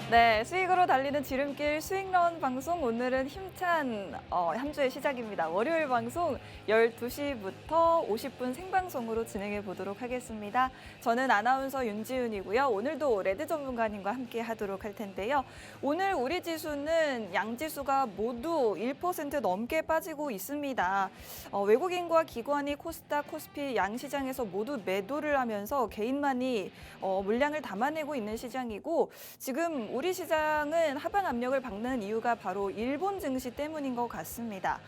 네, 수익으로 달리는 지름길 수익런 방송 오늘은 힘찬 한 주의 시작입니다. 월요일 방송 12시부터 50분 생방송으로 진행해 보도록 하겠습니다. 저는 아나운서 윤지윤이고요. 오늘도 레드 전문가님과 함께 하도록 할 텐데요. 오늘 우리 지수는 양지수가 모두 1% 넘게 빠지고 있습니다. 외국인과 기관이 코스닥, 코스피 양시장에서 모두 매도를 하면서 개인만이 물량을 담아내고 있는 시장이고 지금 우리 시장은 하방 압력을 받는 이유가 바로 일본 증시 때문인 것 같습니다.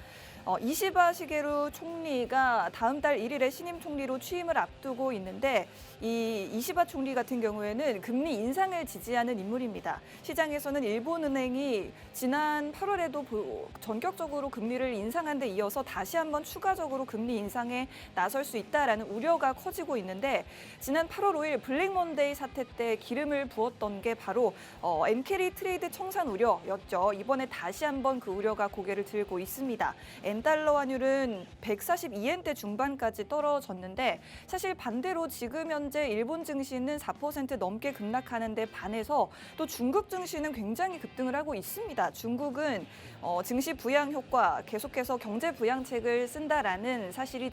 이시바 시게루 총리가 다음 달 1일에 신임 총리로 취임을 앞두고 있는데 이 이시바 총리 같은 경우에는 금리 인상을 지지하는 인물입니다. 시장에서는 일본은행이 지난 8월에도 전격적으로 금리를 인상한 데 이어서 다시 한번 추가적으로 금리 인상에 나설 수 있다라는 우려가 커지고 있는데 지난 8월 5일 블랙먼데이 사태 때 기름을 부었던 게 바로 엔캐리 트레이드 청산 우려였죠. 이번에 다시 한번 그 우려가 고개를 들고 있습니다. 엔달러 환율은 142엔대 중반까지 떨어졌는데 사실 반대로 지금 현재 일본 증시는 4% 넘게 급락하는 데 반해서 또 중국 증시는 굉장히 급등을 하고 있습니다. 중국은 증시 부양 효과 계속해서 경제 부양책을 쓴다라는 사실이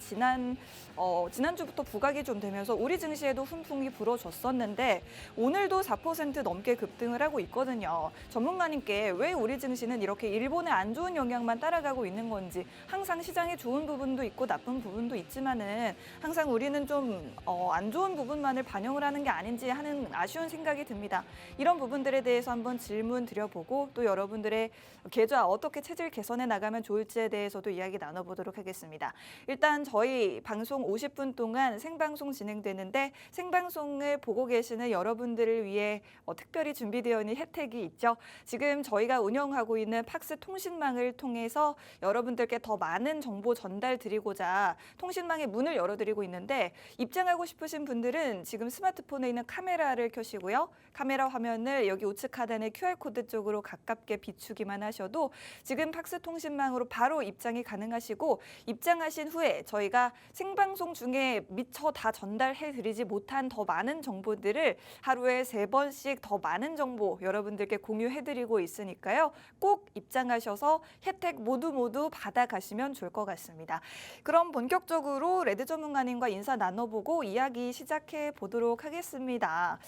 지난주부터 부각이 좀 되면서 우리 증시에도 훈풍이 불어줬었는데 오늘도 4% 넘게 급등을 하고 있거든요. 전문가님께 왜 우리 증시는 이렇게 일본의 안 좋은 영향만 따라가고 있는 건지 항상 시장에 좋은 부분도 있고 나쁜 부분도 있지만은 항상 우리는 좀 안 좋은 부분만을 반영을 하는 게 아닌지 하는 아쉬운 생각이 듭니다. 이런 부분들에 대해서 한번 질문 드려보고 또 여러분들의 계좌 어떻게 체질 개선해 나가면 좋을지에 대해서도 이야기 나눠보도록 하겠습니다. 일단 저희 방송 50분 동안 생방송 진행되는데 생방송을 보고 계시는 여러분들을 위해 특별히 준비되어 있는 혜택이 있죠. 지금 저희가 운영하고 있는 팍스 통신망을 통해서 여러분들께 더 많은 정보 전달 드리고자 통신망의 문을 열어드리고 있는데 입장하고 싶으신 분들은 지금 스마트폰에 있는 카메라를 켜시고요. 카메라 화면을 여기 우측 하단의 QR코드 쪽으로 가깝게 비추기만 하셔도 지금 팍스 통신망으로 바로 입장이 가능하시고 입장하신 후에 저희가 생방송 중에 미처 다 전달해 드리지 못한 더 많은 정보들을 하루에 3번씩 더 많은 정보 여러분들께 공유해 드리고 있으니까요. 꼭 입장하셔서 혜택 모두 받아가시면 좋을 것 같습니다. 그럼 본격적으로 레드 전문가님과 인사 나눠보고 이야기 시작해 보도록 하겠습니다.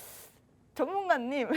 전문가님,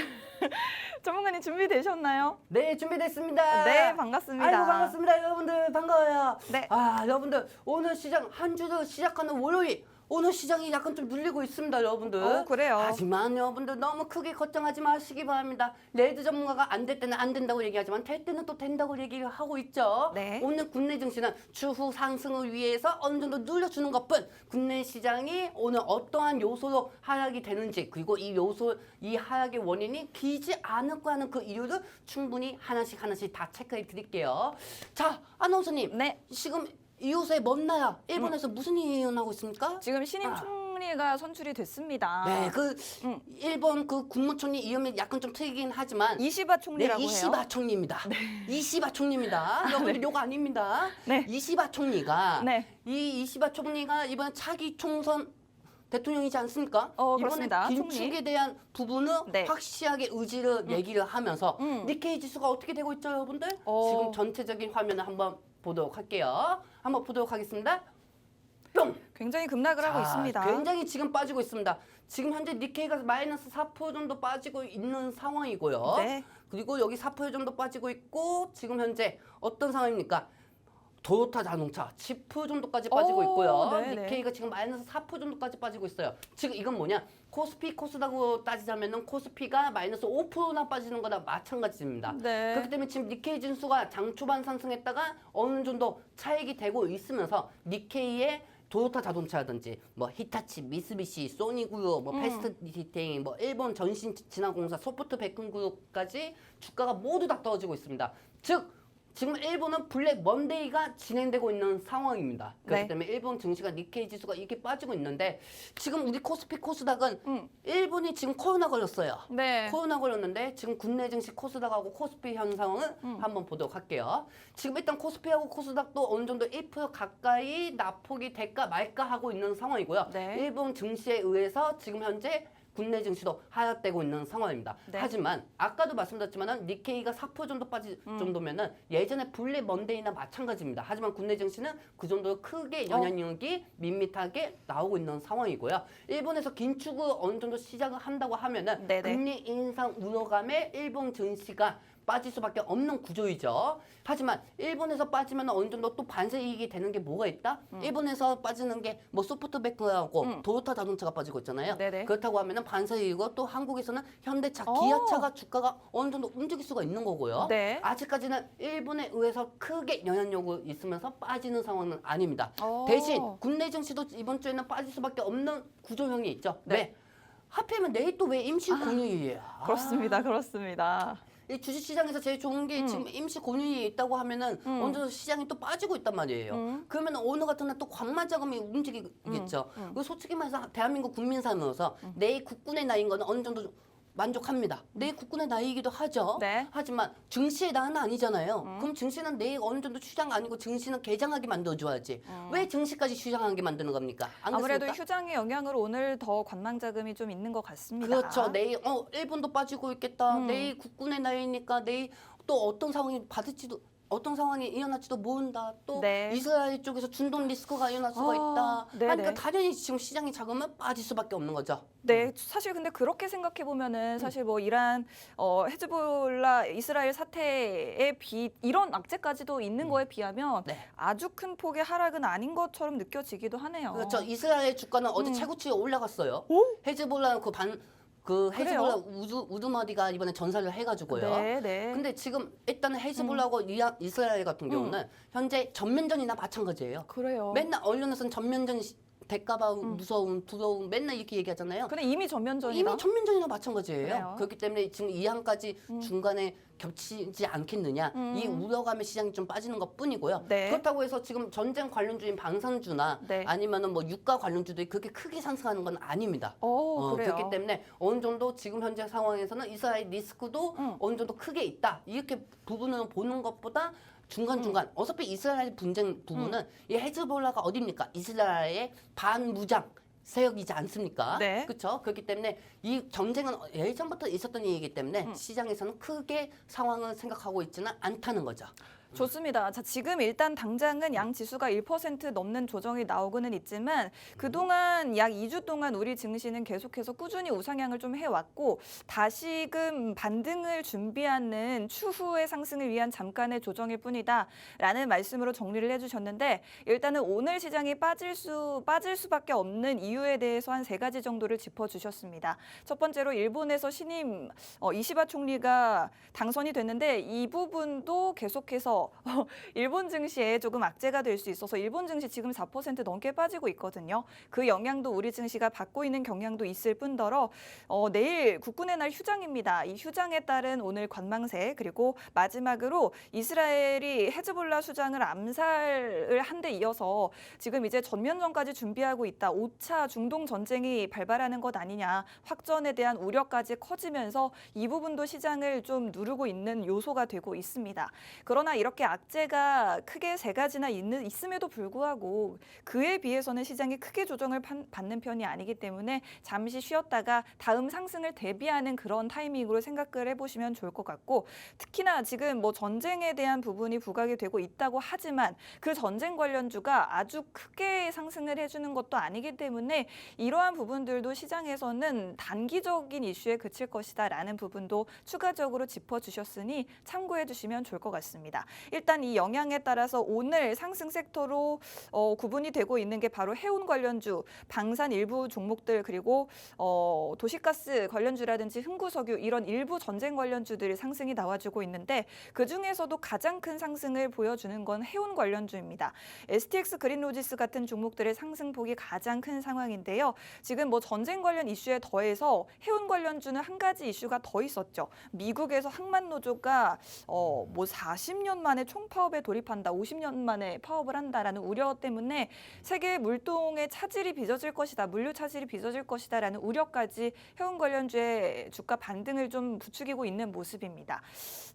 전문가님 준비되셨나요? 네, 준비됐습니다. 네, 반갑습니다. 아이고, 반갑습니다. 여러분들, 반가워요. 네. 여러분들, 오늘 시장, 한 주를 시작하는 월요일. 오늘 시장이 약간 좀 눌리고 있습니다, 여러분들. 그래요. 하지만 여러분들 너무 크게 걱정하지 마시기 바랍니다. 레드 전문가가 안 될 때는 안 된다고 얘기하지만 될 때는 또 된다고 얘기를 하고 있죠. 네. 오늘 국내 증시는 추후 상승을 위해서 어느 정도 눌려주는 것뿐 국내 시장이 오늘 어떠한 요소로 하락이 되는지 그리고 이 하락의 원인이 기지 않을까 하는 그 이유를 충분히 하나씩 다 체크해 드릴게요. 자, 아나운서님. 네. 지금 이웃의 먼 나라 일본에서 무슨 일이 일어나고 있습니까? 지금 신임 총리가 선출이 됐습니다. 네, 일본 그 국무총리 이름이 약간 좀 틀리긴 하지만 이시바 총리라고 네, 이시바 해요. 총리입니다. 이시바 총리입니다. 여러분들 요거 아닙니다. 네. 이시바 총리가 네. 이 이시바 총리가 이번 차기 총선 대통령이지 않습니까? 이번에 그렇습니다. 긴축에 총리. 대한 부분은 네. 확실하게 의지를 얘기를 하면서 니케이 지수가 어떻게 되고 있죠, 여러분들? 지금 전체적인 화면을 한번 보도록 할게요. 한번 보도록 하겠습니다. 뿅! 굉장히 급락을 하고 있습니다. 굉장히 지금 빠지고 있습니다. 지금 현재 니케이가 마이너스 4% 정도 빠지고 있는 상황이고요. 네. 그리고 여기 4% 정도 빠지고 있고 지금 현재 어떤 상황입니까? 도요타 자동차 10% 정도까지 빠지고 있고요. 네네. 니케이가 지금 마이너스 4% 정도까지 빠지고 있어요. 지금 이건 뭐냐? 코스피, 코스닥으로 따지자면은 코스피가 마이너스 5%나 빠지는 거나 마찬가지입니다. 네. 그렇기 때문에 지금 니케이 진수가 장 초반 상승했다가 어느 정도 차익이 되고 있으면서 니케이의 도요타 자동차라든지 뭐 히타치, 미쓰비시, 소니그룹, 뭐 패스트 디테일, 뭐 일본 전신 진화공사, 소프트 베큰그룹까지 주가가 모두 다 떨어지고 있습니다. 즉 지금 일본은 블랙 먼데이가 진행되고 있는 상황입니다. 그렇기 네. 때문에 일본 증시가 니케이 지수가 이렇게 빠지고 있는데 지금 우리 코스피 코스닥은 일본이 지금 코로나 걸렸어요. 네. 코로나 걸렸는데 지금 국내 증시 코스닥하고 코스피 현상을 한번 보도록 할게요. 지금 일단 코스피하고 코스닥도 어느 정도 1% 가까이 낙폭이 될까 말까 하고 있는 상황이고요. 네. 일본 증시에 의해서 지금 현재 국내 증시도 하락되고 있는 상황입니다. 네. 하지만 아까도 말씀드렸지만은 니케이가 4% 정도 빠질 정도면은 예전에 블랙 먼데이나 마찬가지입니다. 하지만 국내 증시는 그 정도로 크게 영향력이 밋밋하게 나오고 있는 상황이고요. 일본에서 긴축을 어느 정도 시작을 한다고 하면은 네네. 금리 인상 우려감에 일본 증시가 빠질 수밖에 없는 구조이죠. 하지만 일본에서 빠지면 어느 정도 또 반세 이익이 되는 게 뭐가 있다? 일본에서 빠지는 게 뭐 소프트뱅크하고 도요타 자동차가 빠지고 있잖아요. 네네. 그렇다고 하면은 반세 이익이고 또 한국에서는 현대차, 어. 기아차가 주가가 어느 정도 움직일 수가 있는 거고요. 네. 아직까지는 일본에 의해서 크게 영향력이 있으면서 빠지는 상황은 아닙니다. 어. 대신 국내 증시도 이번 주에는 빠질 수밖에 없는 구조형이 있죠. 네. 왜? 하필이면 내일 또 왜 임시 공휴일이에요? 그렇습니다. 그렇습니다. 이 주식시장에서 제일 좋은 게 지금 임시 공휴일이 있다고 하면은 어느 정도 시장이 또 빠지고 있단 말이에요. 그러면 오늘 같은 날 또 광마 자금이 움직이겠죠. 그리고 솔직히 말해서 대한민국 국민 살면서 내일 국군의 나이인 거는 어느 정도 만족합니다. 내일 국군의 나이이기도 하죠. 네. 하지만 증시의 나이는 아니잖아요. 그럼 증시는 내일 어느 정도 추장 아니고 증시는 개장하게 만들어줘야지. 왜 증시까지 추장하게 만드는 겁니까? 안 아무래도 그렇습니까? 휴장의 영향으로 오늘 더 관망 자금이 좀 있는 것 같습니다. 그렇죠. 내일 일본도 빠지고 있겠다. 내일 국군의 나이니까 내일 또 어떤 상황이 받을지도 어떤 상황이 일어날지도 모른다. 또 네. 이스라엘 쪽에서 중동 리스크가 일어날 수가 있다. 네네. 그러니까 당연히 지금 시장이 작으면 빠질 수밖에 없는 거죠. 네, 사실 근데 그렇게 생각해 보면은 사실 뭐 이란, 헤즈볼라, 이스라엘 사태에 이런 악재까지도 있는 거에 비하면 네. 아주 큰 폭의 하락은 아닌 것처럼 느껴지기도 하네요. 그렇죠. 이스라엘 주가는 어제 최고치에 올라갔어요. 오? 헤즈볼라 그 헤즈볼라 우두머리가 이번에 전사를 해가지고요. 네, 네. 근데 지금 일단은 헤즈볼라하고 이스라엘 같은 경우는 현재 전면전이나 마찬가지예요. 그래요. 맨날 언론에서는 전면전 될까봐 무서움, 두려움 맨날 이렇게 얘기하잖아요. 근데 이미 전면전이다. 이미 전면전이나 마찬가지예요. 그래요? 그렇기 때문에 지금 이 항까지 중간에 겹치지 않겠느냐. 이 우려감에 시장이 좀 빠지는 것 뿐이고요. 네. 그렇다고 해서 지금 전쟁 관련주인 방산주나 네. 아니면은 뭐 유가 관련주들이 그렇게 크게 상승하는 건 아닙니다. 그래요. 그렇기 때문에 어느 정도 지금 현재 상황에서는 이스라엘 리스크도 어느 정도 크게 있다. 이렇게 부분을 보는 것보다 중간중간 어차피 이스라엘 분쟁 부분은 이 헤즈볼라가 어디입니까? 이스라엘의 반무장 세력이지 않습니까? 네. 그렇죠. 그렇기 때문에 이 전쟁은 예전부터 있었던 일이기 때문에 시장에서는 크게 상황을 생각하고 있지는 않다는 거죠. 좋습니다. 자, 지금 일단 당장은 양 지수가 1% 넘는 조정이 나오고는 있지만 그동안 약 2주 동안 우리 증시는 계속해서 꾸준히 우상향을 좀 해왔고 다시금 반등을 준비하는 추후의 상승을 위한 잠깐의 조정일 뿐이다라는 말씀으로 정리를 해주셨는데 일단은 오늘 시장이 빠질 수밖에 없는 이유에 대해서 한 3가지 정도를 짚어주셨습니다. 첫 번째로 일본에서 신임 이시바 총리가 당선이 됐는데 이 부분도 계속해서 일본 증시에 조금 악재가 될 수 있어서 일본 증시 지금 4% 넘게 빠지고 있거든요. 그 영향도 우리 증시가 받고 있는 경향도 있을 뿐더러 내일 국군의 날 휴장입니다. 이 휴장에 따른 오늘 관망세 그리고 마지막으로 이스라엘이 헤즈볼라 수장을 암살을 한 데 이어서 지금 이제 전면전까지 준비하고 있다. 5차 중동 전쟁이 발발하는 것 아니냐. 확전에 대한 우려까지 커지면서 이 부분도 시장을 좀 누르고 있는 요소가 되고 있습니다. 그러나 이렇게 악재가 크게 3가지나 있음에도 불구하고 그에 비해서는 시장이 크게 조정을 받는 편이 아니기 때문에 잠시 쉬었다가 다음 상승을 대비하는 그런 타이밍으로 생각을 해보시면 좋을 것 같고 특히나 지금 뭐 전쟁에 대한 부분이 부각이 되고 있다고 하지만 그 전쟁 관련주가 아주 크게 상승을 해주는 것도 아니기 때문에 이러한 부분들도 시장에서는 단기적인 이슈에 그칠 것이다라는 부분도 추가적으로 짚어주셨으니 참고해 주시면 좋을 것 같습니다. 일단 이 영향에 따라서 오늘 상승 섹터로 구분이 되고 있는 게 바로 해운 관련주, 방산 일부 종목들 그리고 도시가스 관련주라든지 흥구석유 이런 일부 전쟁 관련주들이 상승이 나와주고 있는데 그중에서도 가장 큰 상승을 보여주는 건 해운 관련주입니다. STX 그린로지스 같은 종목들의 상승폭이 가장 큰 상황인데요. 지금 뭐 전쟁 관련 이슈에 더해서 해운 관련주는 한 가지 이슈가 더 있었죠. 미국에서 항만 노조가 뭐 40년 만에 만에 총파업에 돌입한다. 50년 만에 파업을 한다라는 우려 때문에 세계 물동의 차질이 빚어질 것이다. 물류 차질이 빚어질 것이다라는 우려까지 해운 관련주의 주가 반등을 좀 부추기고 있는 모습입니다.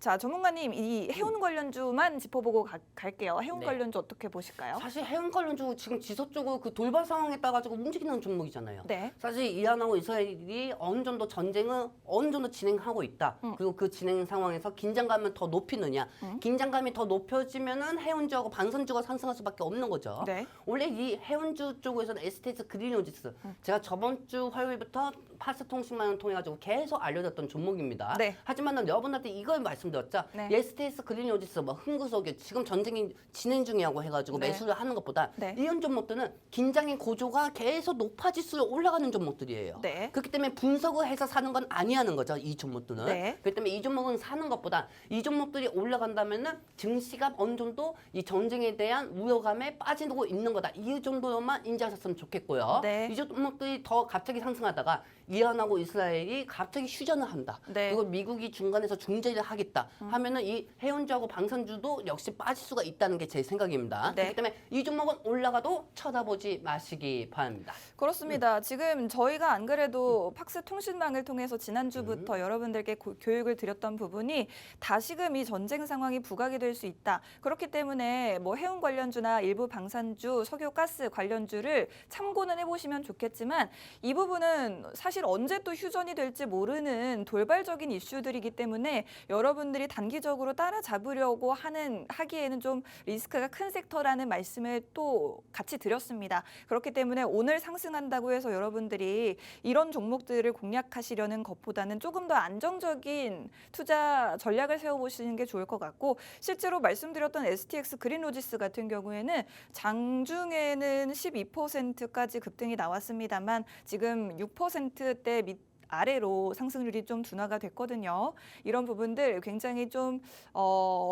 자, 전문가님, 이 해운 관련주만 짚어보고 갈게요. 해운 네. 관련주 어떻게 보실까요? 사실 해운 관련주 지금 지속적으로 그 돌발 상황에 따라가지고 움직이는 종목이잖아요. 네. 사실 이란하고 이스라엘이 어느 정도 전쟁을 어느 정도 진행하고 있다. 그리고 그 진행 상황에서 긴장감을 더 높이느냐. 긴장감이 더 높여지면은 해운주하고 반선주가 상승할 수밖에 없는 거죠. 네. 원래 이 해운주 쪽에서는 STS 그린로지스 제가 저번 주 화요일부터 파스통신망을 통해 가지고 계속 알려줬던 종목입니다. 네. 하지만은 여러분한테 이걸 말씀드렸죠. 네. STS 그린로지스 뭐 흥구석유 지금 전쟁이 진행 중이라고 해가지고 네. 매수를 하는 것보다 네. 이런 종목들은 긴장의 고조가 계속 높아질수록 올라가는 종목들이에요. 네. 그렇기 때문에 분석을 해서 사는 건 아니하는 거죠. 이 종목들은. 네. 그렇기 때문에 이 종목은 사는 것보다 이 종목들이 올라간다면은 증시가 어느 정도 이 전쟁에 대한 우려감에 빠지고 있는 거다. 이 정도로만 인지하셨으면 좋겠고요. 네. 이 종목들이 더 갑자기 상승하다가 이란하고 이스라엘이 갑자기 휴전을 한다. 네. 그리고 미국이 중간에서 중재를 하겠다 하면은 이 해운주하고 방산주도 역시 빠질 수가 있다는 게 제 생각입니다. 네. 그렇기 때문에 이 종목은 올라가도 쳐다보지 마시기 바랍니다. 그렇습니다. 지금 저희가 안 그래도 팍스 통신망을 통해서 지난주부터 여러분들께 교육을 드렸던 부분이 다시금 이 전쟁 상황이 부각이 될 수 있다. 그렇기 때문에 뭐 해운 관련주나 일부 방산주, 석유, 가스 관련주를 참고는 해보시면 좋겠지만 이 부분은 사실 언제 또 휴전이 될지 모르는 돌발적인 이슈들이기 때문에 여러분들이 단기적으로 따라잡으려고 하기에는 좀 리스크가 큰 섹터라는 말씀을 또 같이 드렸습니다. 그렇기 때문에 오늘 상승한다고 해서 여러분들이 이런 종목들을 공략하시려는 것보다는 조금 더 안정적인 투자 전략을 세워보시는 게 좋을 것 같고 실제로 말씀드렸던 STX 그린로지스 같은 경우에는 장중에는 12%까지 급등이 나왔습니다만 지금 6%대 아래로 상승률이 좀 둔화가 됐거든요. 이런 부분들 굉장히 좀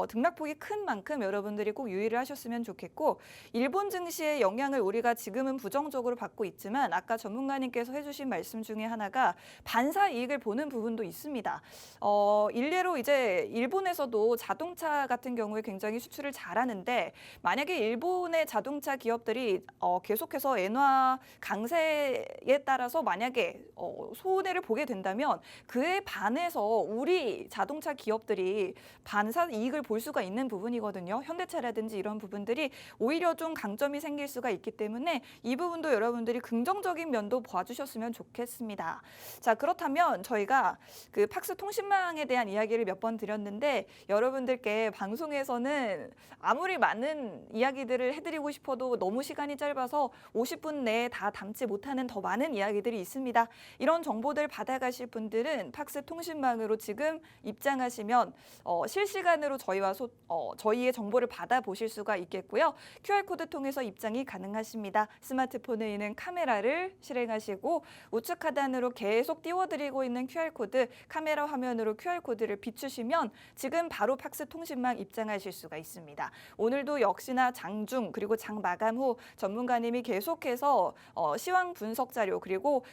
등락폭이 큰 만큼 여러분들이 꼭 유의를 하셨으면 좋겠고 일본 증시의 영향을 우리가 지금은 부정적으로 받고 있지만 아까 전문가님께서 해주신 말씀 중에 하나가 반사 이익을 보는 부분도 있습니다. 일례로 이제 일본에서도 자동차 같은 경우에 굉장히 수출을 잘하는데 만약에 일본의 자동차 기업들이 계속해서 엔화 강세에 따라서 만약에 손해를 보게 된다면 그에 반해서 우리 자동차 기업들이 반사 이익을 볼 수가 있는 부분이거든요. 현대차라든지 이런 부분들이 오히려 좀 강점이 생길 수가 있기 때문에 이 부분도 여러분들이 긍정적인 면도 봐주셨으면 좋겠습니다. 자, 그렇다면 저희가 그 팍스 통신망에 대한 이야기를 몇 번 드렸는데 여러분들께 방송에서는 아무리 많은 이야기들을 해드리고 싶어도 너무 시간이 짧아서 50분 내에 다 담지 못하는 더 많은 이야기들이 있습니다. 이런 정보들 받아가실 분들은 팍스 통신망으로 지금 입장하시면 실시간으로 저희의 정보를 받아보실 수가 있겠고요. QR코드 통해서 입장이 가능하십니다. 스마트폰에 있는 카메라를 실행하시고 우측 하단으로 계속 띄워드리고 있는 QR코드, 카메라 화면으로 QR코드를 비추시면 지금 바로 팍스 통신망 입장하실 수가 있습니다. 오늘도 역시나 장중 그리고 장 마감 후 전문가님이 계속해서 시황 분석 자료 그리고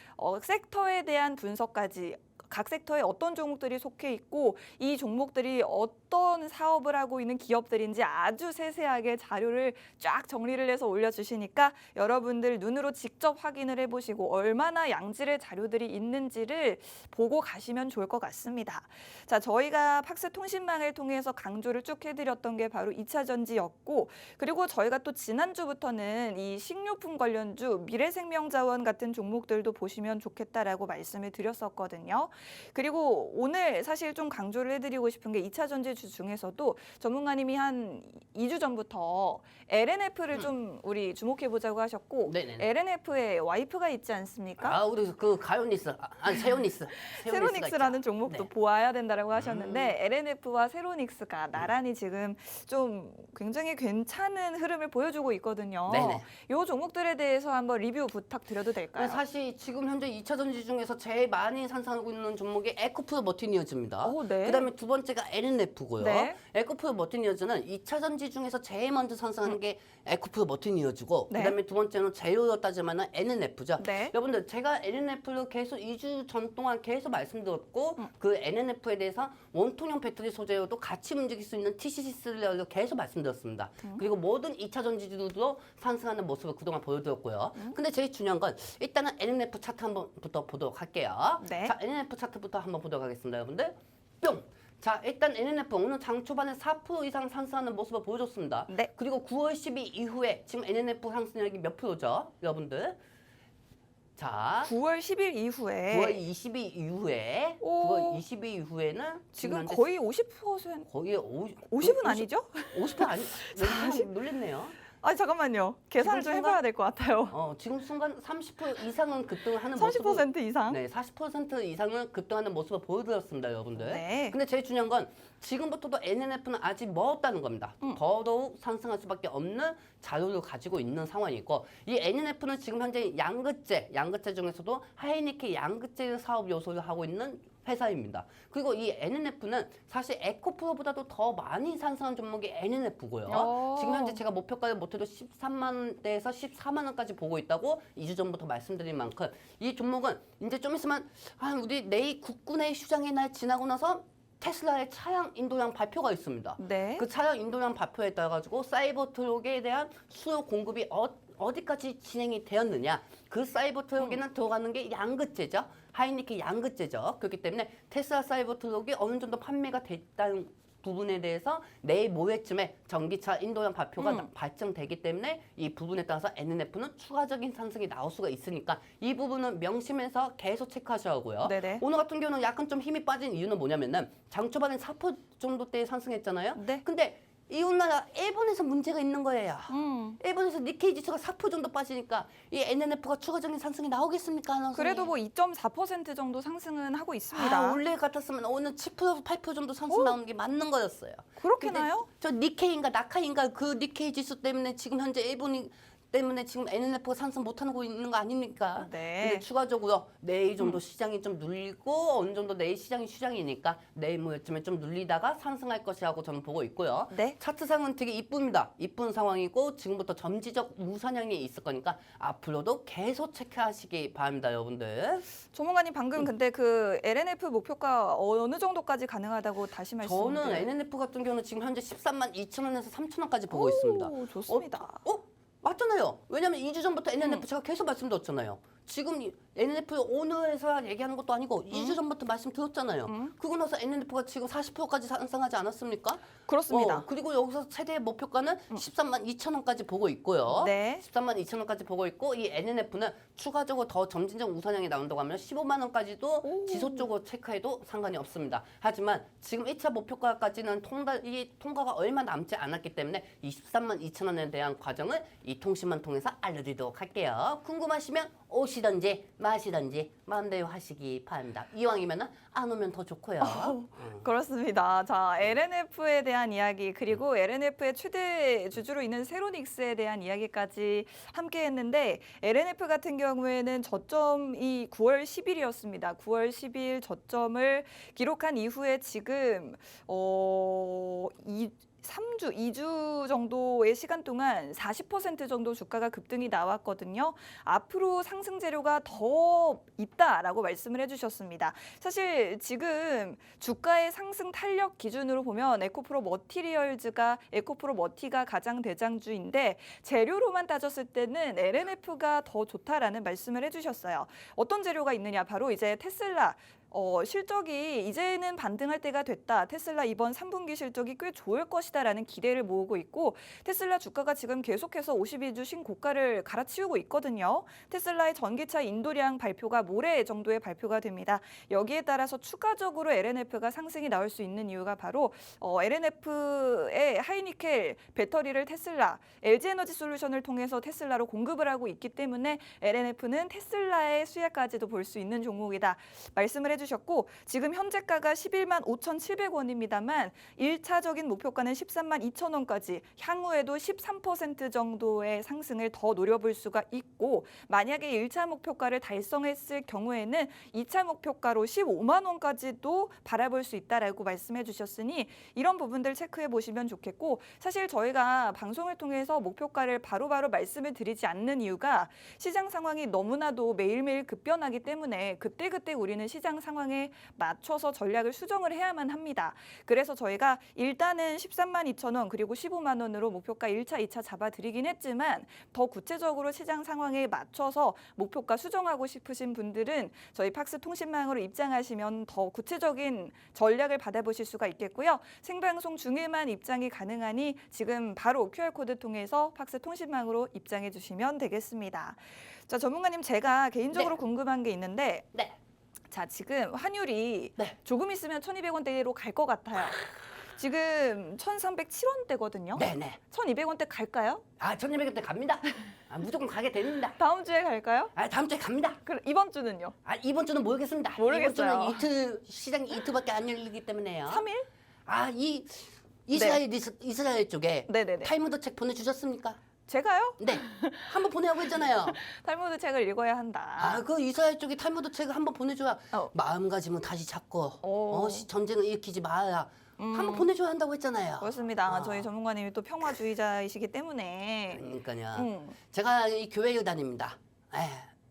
섹터에 대한 분석까지 각 섹터에 어떤 종목들이 속해 있고 이 종목들이 어떤 사업을 하고 있는 기업들인지 아주 세세하게 자료를 쫙 정리를 해서 올려주시니까 여러분들 눈으로 직접 확인을 해보시고 얼마나 양질의 자료들이 있는지를 보고 가시면 좋을 것 같습니다. 자, 저희가 팍스 통신망을 통해서 강조를 쭉 해드렸던 게 바로 2차 전지였고 그리고 저희가 또 지난주부터는 이 식료품 관련주 미래생명자원 같은 종목들도 보시면 좋겠다라고 말씀을 드렸었거든요. 그리고 오늘 사실 좀 강조를 해드리고 싶은 게 2차 전지주 중에서도 전문가님이 한 2주 전부터 LNF를 좀 우리 주목해보자고 하셨고 네네네. LNF에 와이프가 있지 않습니까? 우리 그 가요니스, 세요니스. 세로닉스라는 종목도 네. 보아야 된다고 하셨는데 LNF와 세로닉스가 나란히 지금 좀 굉장히 괜찮은 흐름을 보여주고 있거든요. 네네. 이 종목들에 대해서 한번 리뷰 부탁드려도 될까요? 사실 지금 현재 2차 전지 중에서 제일 많이 상승하고 있는 종목이 에코프 머티니어즈입니다. 오, 네. 그다음에 두 번째가 LNF고 이어지고요. 네. 에코프로 머티니어즈는 2차 전지 중에서 제일 먼저 상승하는 게 에코프로 머티니어즈고 네. 그다음에 두 번째는 제로로 따지면 NNF죠. 네. 여러분들 제가 NNF를 계속 2주 전 동안 계속 말씀드렸고 그 NNF에 대해서 원통형 배터리 소재로도 같이 움직일 수 있는 TCC를 계속 말씀드렸습니다. 그리고 모든 2차 전지주도 상승하는 모습을 그동안 보여드렸고요. 근데 제일 중요한 건 일단은 NNF 차트 한번부터 보도록 할게요. 네. 자, NNF 차트부터 한번 보도록 하겠습니다, 여러분들. 뿅! 자, 일단 NNF 오늘 장 초반에 4% 이상 상승하는 모습을 보여줬습니다. 네. 그리고 9월 12일 이후에 지금 NNF 상승률이 몇 프로죠, 여러분들? 자, 9월 10일 이후에 9월 20일 이후에 오. 9월 20일 이후에는 지금 현재 거의 50%, 거의 50은 아니죠? 50% 아니 놀랬네요. 아니 잠깐만요. 계산을 좀 지금 해봐야 될 것 같아요. 지금 순간 30% 이상은 급등을 하는 모습을 30% 이상? 네, 40% 이상은 급등하는 모습을 보여드렸습니다, 여러분들. 네. 근데 제일 중요한 건 지금부터도 NNF는 아직 멀었다는 겁니다. 더더욱 상승할 수밖에 없는 자료를 가지고 있는 상황이고 이 NNF는 지금 현재 양극재 중에서도 하이니케 양극재 사업 요소를 하고 있는 회사입니다. 그리고 이 NNF는 사실 에코프로보다도 더 많이 상승한 종목이 NNF고요. 지금 현재 제가 목표가를 못해도 13만 원대에서 14만 원까지 보고 있다고 2주 전부터 말씀드린 만큼 이 종목은 이제 좀 있으면 우리 내일 국군의 휴장의 날 지나고 나서 테슬라의 차량 인도량 발표가 있습니다. 네. 그 차량 인도량 발표에 따라 가지고 사이버 트럭에 대한 수요 공급이 어디까지 진행이 되었느냐. 그 사이버 트럭에는 들어가는 게 양극재죠. 하이니케 양극재죠. 그렇기 때문에 테슬라 사이버 트럭이 어느 정도 판매가 됐다는 부분에 대해서 내일 모레쯤에 전기차 인도량 발표가 발정되기 때문에 이 부분에 따라서 NNF는 추가적인 상승이 나올 수가 있으니까 이 부분은 명심해서 계속 체크하셔야 하고요. 네네. 오늘 같은 경우는 약간 좀 힘이 빠진 이유는 뭐냐면은 장 초반에 4% 정도대 상승했잖아요. 네. 근데 이웃나라 일본에서 문제가 있는 거예요. 일본에서 니케이 지수가 4% 정도 빠지니까 이 NNF가 추가적인 상승이 나오겠습니까? 아나운서님? 그래도 뭐 2.4% 정도 상승은 하고 있습니다. 원래 같았으면 오늘 7% 8% 정도 상승 나오는 게 맞는 거였어요. 그렇게나요? 저 니케이인가 나카인가 그 니케이 지수 때문에 지금 현재 일본이 때문에 지금 NNF가 상승 못하고 있는 거 아닙니까? 네. 근데 추가적으로 내일 정도 시장이 좀 눌리고 어느 정도 내일 시장이 휴장이니까 내일 모레쯤에 좀 눌리다가 상승할 것이라고 저는 보고 있고요. 네. 차트상은 되게 이쁩니다. 이쁜 상황이고 지금부터 점지적 우선형이 있을 거니까 앞으로도 계속 체크하시기 바랍니다, 여러분들. 조문관님 방금 근데 그 LNF 목표가 어느 정도까지 가능하다고 다시 저는 말씀드려요. NNF 같은 경우는 지금 현재 13만 2천 원에서 3천 원까지 보고 있습니다. 좋습니다. 맞잖아요. 왜냐면 2주 전부터 NNF 제가 계속 말씀드렸잖아요. 지금 NNF 오늘에서 얘기하는 것도 아니고 2주 전부터 말씀드렸잖아요. 그러고 나서 NNF가 지금 40%까지 상승하지 않았습니까? 그렇습니다. 그리고 여기서 최대 목표가는 13만 2천 원까지 보고 있고요. 네. 13만 2천 원까지 보고 있고 이 NNF는 추가적으로 더 점진적 우선형이 나온다고 하면 15만 원까지도 지속적으로 체크해도 상관이 없습니다. 하지만 지금 1차 목표가까지는 통과가 얼마 남지 않았기 때문에 23만 2천 원에 대한 과정을 이 통신만 통해서 알려드리도록 할게요. 궁금하시면 오시던지 마시던지 마음대로 하시기 바랍니다. 이왕이면 안 오면 더 좋고요. 그렇습니다. 자, LNF에 대한 이야기 그리고 LNF의 최대 주주로 있는 세로닉스에 대한 이야기까지 함께 했는데 LNF 같은 경우에는 저점이 9월 10일이었습니다. 9월 10일 저점을 기록한 이후에 지금 2주 정도의 시간 동안 40% 정도 주가가 급등이 나왔거든요. 앞으로 상승 재료가 더 있다라고 말씀을 해주셨습니다. 사실 지금 주가의 상승 탄력 기준으로 보면 에코프로 머티가 가장 대장주인데 재료로만 따졌을 때는 LNF가 더 좋다라는 말씀을 해주셨어요. 어떤 재료가 있느냐? 바로 이제 테슬라. 실적이 이제는 반등할 때가 됐다. 테슬라 이번 3분기 실적이 꽤 좋을 것이다라는 기대를 모으고 있고 테슬라 주가가 지금 계속해서 52주 신고가를 갈아치우고 있거든요. 테슬라의 전기차 인도량 발표가 모레 정도에 발표가 됩니다. 여기에 따라서 추가적으로 LNF가 상승이 나올 수 있는 이유가 바로 LNF의 하이니켈 배터리를 테슬라, LG에너지솔루션을 통해서 테슬라로 공급을 하고 있기 때문에 LNF는 테슬라의 수혜까지도 볼 수 있는 종목이다. 말씀을 해주셨고 지금 현재가가 11만 5,700원입니다만 1차적인 목표가는 13만 2천 원까지 향후에도 13% 정도의 상승을 더 노려볼 수가 있고 만약에 1차 목표가를 달성했을 경우에는 2차 목표가로 15만 원까지도 바라볼 수 있다라고 말씀해 주셨으니 이런 부분들 체크해 보시면 좋겠고 사실 저희가 방송을 통해서 목표가를 바로바로 말씀을 드리지 않는 이유가 시장 상황이 너무나도 매일매일 급변하기 때문에 그때그때 우리는 시장 상황에 맞춰서 전략을 수정을 해야만 합니다. 그래서 저희가 일단은 13만 2천 원 그리고 15만 원으로 목표가 1차, 2차 잡아드리긴 했지만 더 구체적으로 시장 상황에 맞춰서 목표가 수정하고 싶으신 분들은 저희 팍스 통신망으로 입장하시면 더 구체적인 전략을 받아보실 수가 있겠고요. 생방송 중에만 입장이 가능하니 지금 바로 QR코드 통해서 팍스 통신망으로 입장해 주시면 되겠습니다. 자, 전문가님 제가 개인적으로 네. 궁금한 게 있는데 네. 자, 지금 환율이 네. 조금 있으면 1,200원대로 갈 것 같아요. 지금 1,307원대거든요. 네네. 1,200원대 갈까요? 아, 1200원대 갑니다. 아, 무조건 가게 됩니다. 다음 주에 갈까요? 아, 다음 주에 갑니다. 그럼 이번 주는요? 아, 이번 주는 모르겠습니다. 모르겠어요. 이번 주는 시장이 이틀밖에 안 열리기 때문에요. 3일? 아, 이스라엘 쪽에 네네네. 탈무드 책 보내주셨습니까? 제가요? 네. 한번 보내라고 했잖아요. 탈무드 책을 읽어야 한다. 아, 그 이스라엘 쪽에 탈무드 책을 한번 보내줘야 어. 마음가짐은 다시 잡고 오. 전쟁을 일으키지 말아야 한번 보내줘야 한다고 했잖아요. 그렇습니다. 어. 저희 전문가님이 또 평화주의자이시기 때문에. 그러니까요. 제가 이 교회를 다닙니다.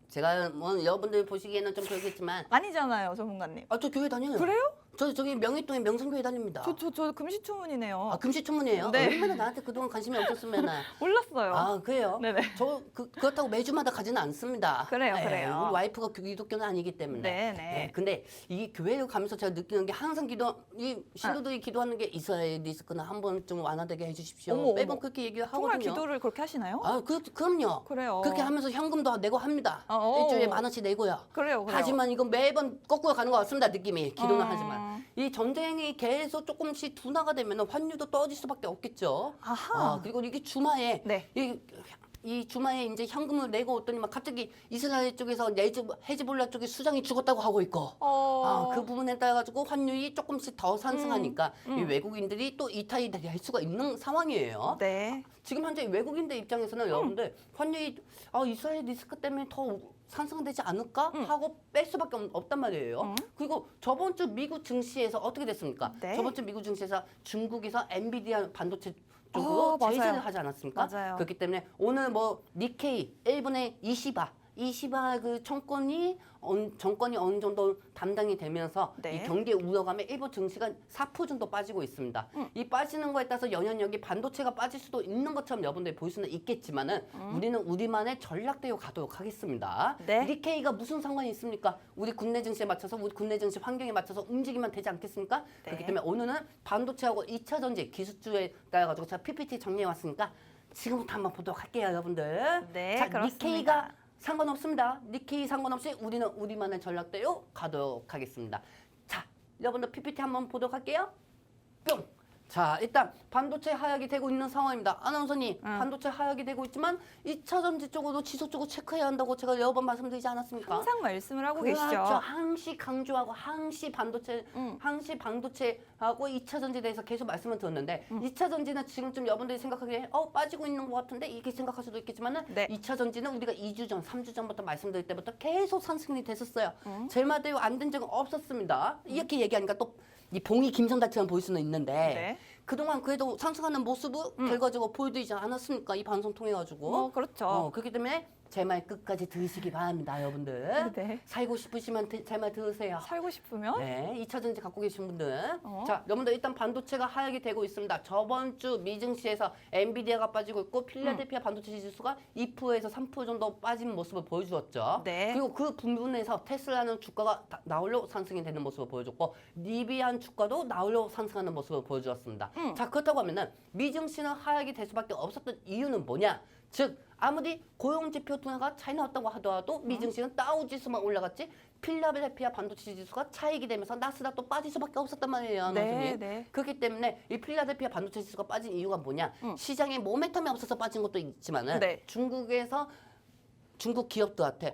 제가 뭐 여러분들 보시기에는 좀 그렇겠지만 아니잖아요, 전문가님. 아, 저 교회 다녀요. 그래요? 저 저기 명의동에 명성교회 다닙니다. 저 금시초문이네요. 아, 금시초문이에요? 네. 얼마나 나한테 그동안 관심이 없었으면 몰랐어요. 아, 그래요? 네네. 저 그렇다고 매주마다 가지는 않습니다. 그래요, 그래요. 우리 와이프가 기독교는 아니기 때문에. 네네. 근데 이 교회를 가면서 제가 느끼는 게 항상 이 신도들이 기도하는 게 이스라엘 리스크는 한 번 좀 완화되게 해주십시오. 어머, 매번 어머. 그렇게 얘기를 정말 하거든요. 기도를 그렇게 하시나요? 아, 그럼요. 그래요. 그렇게 하면서 현금도 내고 합니다. 어. 일주일에 10,000원씩 내고요. 그래요. 하지만 이건 매번 거꾸로 가는 것 같습니다. 느낌이. 기도는 어. 하지만. 이 전쟁이 계속 조금씩 둔화가 되면 환율도 떨어질 수밖에 없겠죠. 아하. 그리고 이게 주말에 네. 이 주말에 이제 현금을 내고 왔더니 막 갑자기 이스라엘 쪽에서 헤즈볼라 쪽에 수장이 죽었다고 하고 있고 그 부분에 따라 가지고 환율이 조금씩 더 상승하니까 이 외국인들이 또 이탈이 될 수가 있는 상황이에요. 네. 지금 현재 외국인들 입장에서는 여러분들 환율이 이스라엘 리스크 때문에 더 상승되지 않을까 하고 뺄 수밖에 없단 말이에요. 그리고 저번 주 미국 증시에서 어떻게 됐습니까? 네. 저번 주 미국 증시에서 중국에서 엔비디아 반도체 쪽으로 맞아요. 제재를 하지 않았습니까? 맞아요. 그렇기 때문에 오늘 뭐 니케이, 일본의 이시바 그 정권이 어느 정도 담당이 되면서 네. 이 경기 우려감에 일본 증시가 4% 정도 빠지고 있습니다. 이 빠지는 거에 따라서 연연력이 반도체가 빠질 수도 있는 것처럼 여러분들이 볼 수는 있겠지만은 우리는 우리만의 전략대로 가도록 하겠습니다. 네. 니케이가 무슨 상관이 있습니까? 우리 국내 증시에 맞춰서 우리 국내 증시 환경에 맞춰서 움직이면 되지 않겠습니까? 네. 그렇기 때문에 오늘은 반도체하고 2차 전지 기술주에 따라 가지고 제가 PPT 정리해 왔으니까 지금부터 한번 보도록 할게요, 여러분들. 네, 자, 그렇습니다. 니케이가 상관없습니다. 니케이 상관없이 우리는 우리만의 전략대로 가도록 하겠습니다. 자, 여러분들 PPT 한번 보도록 할게요. 뿅! 자, 일단 반도체 하락이 되고 있는 상황입니다. 아나운서님, 반도체 하락이 되고 있지만 2차 전지 쪽으로 지속적으로 체크해야 한다고 제가 여러 번 말씀드리지 않았습니까? 항상 말씀을 하고 그렇죠. 계시죠. 항시 강조하고 항시 반도체하고 2차 전지에 대해서 계속 말씀을 드렸는데 2차 전지는 지금쯤 여러분들이 생각하기에 빠지고 있는 것 같은데 이렇게 생각할 수도 있겠지만은 네. 2차 전지는 우리가 2주 전, 3주 전부터 말씀드릴 때부터 계속 상승이 됐었어요. 제 말대로 안 된 적은 없었습니다. 이렇게 얘기하니까 또 이 봉이 김선달처럼 보일 수는 있는데 네. 그동안 그래도 상승하는 모습을 결과적으로 보여드리지 않았습니까? 이 방송 통해 가지고. 그렇죠. 그렇기 때문에 제 말 끝까지 들으시기 바랍니다, 여러분들. 네. 살고 싶으시면 제 말 들으세요. 살고 싶으면 네, 2차 전지 갖고 계신 분들. 어. 자, 여러분들 일단 반도체가 하락이 되고 있습니다. 저번 주 미증시에서 엔비디아가 빠지고 있고 필라델피아 반도체 지수가 2%에서 3% 정도 빠진 모습을 보여주었죠. 네. 그리고 그 부분에서 테슬라는 주가가 나홀로 상승이 되는 모습을 보여줬고 리비안 주가도 나홀로 상승하는 모습을 보여주었습니다. 자, 그렇다고 하면은 미증시는 하락이 될 수밖에 없었던 이유는 뭐냐? 즉 아무리 고용지표 둔화가 차이 나왔다고 하더라도 미증시는 다우지수만 올라갔지 필라델피아 반도체 지수가 차익이 되면서 나스닥도 빠질 수밖에 없었단 말이에요. 네, 네. 그렇기 때문에 이 필라델피아 반도체 지수가 빠진 이유가 뭐냐? 시장에 모멘텀이 없어서 빠진 것도 있지만은 네. 중국 기업들한테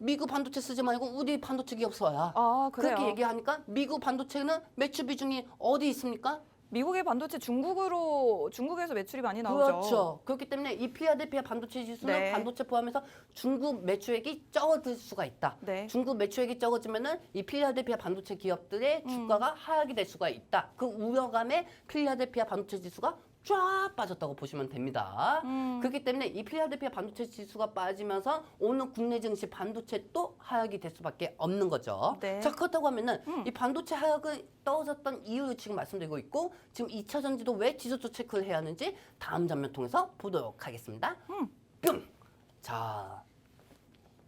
미국 반도체 쓰지 말고 우리 반도체 기업 써야. 아, 그래요. 그렇게 얘기하니까 미국 반도체는 매출 비중이 어디 있습니까? 미국의 반도체 중국에서 매출이 많이 나오죠. 그렇죠. 그렇기 때문에 이 필라델피아 반도체 지수는 네. 반도체 포함해서 중국 매출액이 적어질 수가 있다. 네. 중국 매출액이 적어지면은 이 필라델피아 반도체 기업들의 주가가 하락이 될 수가 있다. 그 우려감에 필라델피아 반도체 지수가 쫙 빠졌다고 보시면 됩니다. 그렇기 때문에 이 필라델피아 반도체 지수가 빠지면서 오늘 국내 증시 반도체 또 하락이 될 수밖에 없는 거죠. 네. 자, 그렇다고 하면은 이 반도체 하락을 떨어졌던 이유를 지금 말씀드리고 있고 지금 2차 전지도 왜 지수초 체크를 해야 하는지 다음 장면 통해서 보도록 하겠습니다. 뿅! 자,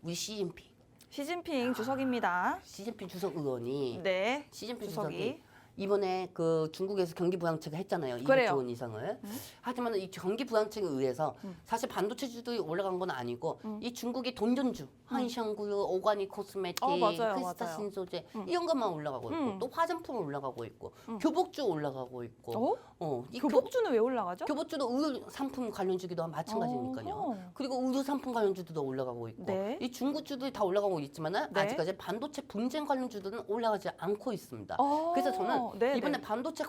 우리 시진핑 주석입니다. 시진핑 주석 의원이 네. 시진핑 주석이. 주석이 이번에 그 중국에서 경기 부양책을 했잖아요. 그래요. 200조 원 이상을. 하지만 이 경기 부양책에 의해서 사실 반도체주들이 올라간 건 아니고 이 중국이 돈전주, 한샹구유, 오가닉 코스메틱, 맞아요, 크리스타 맞아요. 신소재 이런 것만 올라가고 있고 또 화장품 올라가고 있고 교복주 올라가고 있고 이 교복주는 왜 올라가죠? 교복주도 의류 상품 관련주기도 마찬가지니까요. 어허. 그리고 의류 상품 관련주도 올라가고 있고 네. 이 중국주들이 다 올라가고 있지만은 네. 아직까지 반도체 분쟁 관련주들은 올라가지 않고 있습니다. 어, 그래서 저는 네, 이번에 네. 반도체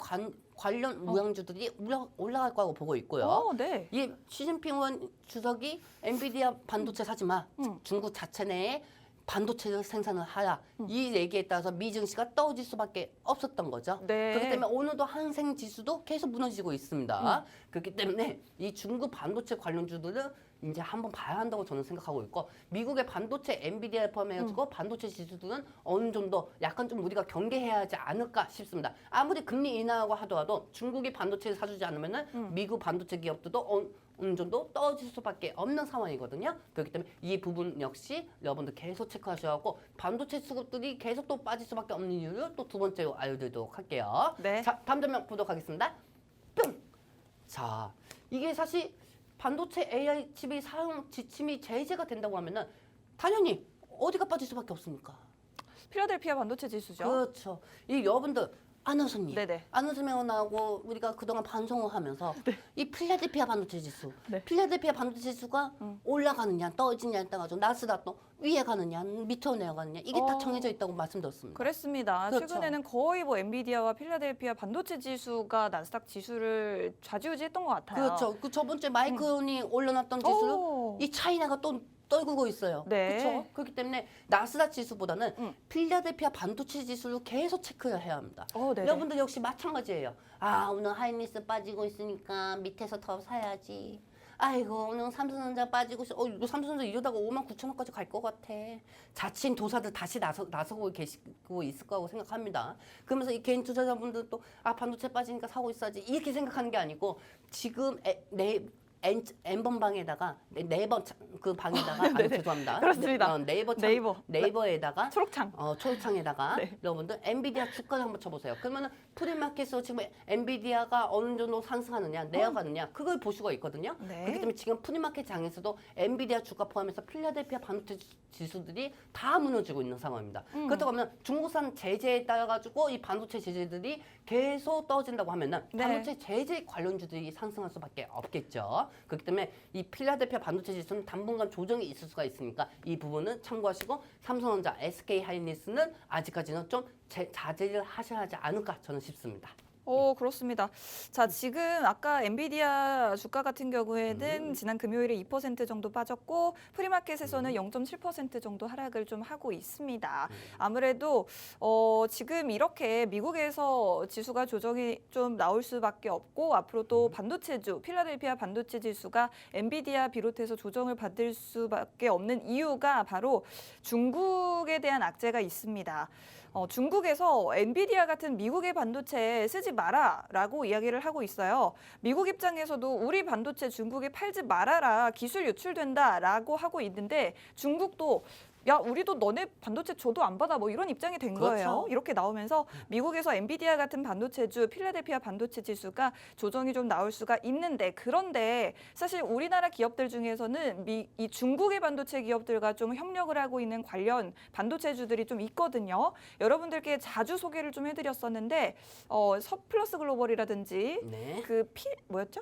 관련 무양주들이 올라갈 거라고 보고 있고요. 네. 이 시진핑 의원 주석이 엔비디아 반도체 사지 마. 중국 자체 내에 반도체를 생산을 하라. 이 얘기에 따라서 미증시가 떨어질 수밖에 없었던 거죠. 네. 그렇기 때문에 오늘도 항생 지수도 계속 무너지고 있습니다. 그렇기 때문에 이 중국 반도체 관련주들은 이제 한번 봐야 한다고 저는 생각하고 있고 미국의 반도체 엔비디아를 포함해가지고 반도체 지수들은 어느 정도 약간 좀 우리가 경계해야 하지 않을까 싶습니다. 아무리 금리 인하하고 하더라도 중국이 반도체를 사주지 않으면은 미국 반도체 기업들도 어느 정도 떨어질 수밖에 없는 상황이거든요. 그렇기 때문에 이 부분 역시 여러분들 계속 체크하셔야 하고 반도체 수급들이 계속 또 빠질 수밖에 없는 이유를 또 두 번째로 알려드리도록 할게요. 네. 자, 다음 장면 보도록 하겠습니다. 뿅! 자, 이게 사실 반도체 AI 칩이 사용 지침이 제재가 된다고 하면은 당연히 어디가 빠질 수밖에 없습니까? 필라델피아 반도체 지수죠. 그렇죠. 이 여러분들 안호선님, 네네. 안호선명하고 우리가 그동안 방송을 하면서 이 필라델피아 반도체 지수, 네. 필라델피아 반도체 지수가 올라가느냐 떨어지냐에 따라서 나스닥도 위에 가느냐 밑으로 내려가느냐 이게 다 정해져 있다고 말씀드렸습니다. 그랬습니다. 그렇죠. 최근에는 거의 뭐 엔비디아와 필라델피아 반도체 지수가 나스닥 지수를 좌지우지했던 것 같아요. 그렇죠. 그 저번주에 마이크론이 올려놨던 지수 오. 이 차이나가 또 떨구고 있어요. 네. 그렇죠. 그렇기 때문에 나스닥 지수보다는 필라델피아 반도체 지수를 계속 체크를 해야 합니다. 네네. 여러분들 역시 마찬가지예요. 아, 오늘 하이닉스 빠지고 있으니까 밑에서 더 사야지. 아이고, 오늘 삼성전자 빠지고 이거 삼성전자 이러다가 59,000원까지 갈 것 같아. 자칭 도사들 다시 나서고 계시고 있을 거라고 생각합니다. 그러면서 이 개인 투자자분들도 반도체 빠지니까 사고 있어야지 이렇게 생각하는 게 아니고 지금 N번방에다가 네이버 그 방에다가 죄송합니다. 그렇습니다. 네이버에다가 초록창. 초록창에다가 네. 여러분들 엔비디아 주가를 한번 쳐보세요. 그러면은 프리마켓에서 지금 엔비디아가 어느 정도 상승하느냐 내려가느냐 그걸 볼 수가 있거든요. 네. 그렇기 때문에 지금 프리마켓 장에서도 엔비디아 주가 포함해서 필라델피아 반도체 지수들이 다 무너지고 있는 상황입니다. 그렇다고 하면 중국산 제재에 따라 가지고 이 반도체 제재들이 계속 떨어진다고 하면은 네. 반도체 제재 관련주들이 상승할 수밖에 없겠죠. 그렇기 때문에 이 필라델피아 반도체 지수는 당분간 조정이 있을 수가 있으니까 이 부분은 참고하시고 삼성전자, SK 하이닉스는 아직까지는 좀 자제를 하셔야 하지 않을까 저는 싶습니다. 그렇습니다. 자, 지금 아까 엔비디아 주가 같은 경우에는 지난 금요일에 2% 정도 빠졌고 프리마켓에서는 0.7% 정도 하락을 좀 하고 있습니다. 아무래도 지금 이렇게 미국에서 지수가 조정이 좀 나올 수밖에 없고 앞으로 또 반도체주, 필라델피아 반도체 지수가 엔비디아 비롯해서 조정을 받을 수밖에 없는 이유가 바로 중국에 대한 악재가 있습니다. 중국에서 엔비디아 같은 미국의 반도체 쓰지 마라라고 이야기를 하고 있어요. 미국 입장에서도 우리 반도체 중국에 팔지 말아라, 기술 유출된다라고 하고 있는데 중국도 야, 우리도 너네 반도체 줘도 안 받아 뭐 이런 입장이 된 그렇죠. 거예요. 이렇게 나오면서 미국에서 엔비디아 같은 반도체주, 필라델피아 반도체 지수가 조정이 좀 나올 수가 있는데 그런데 사실 우리나라 기업들 중에서는 이 중국의 반도체 기업들과 좀 협력을 하고 있는 관련 반도체주들이 좀 있거든요. 여러분들께 자주 소개를 좀 해드렸었는데 서플러스 글로벌이라든지 네. 뭐였죠?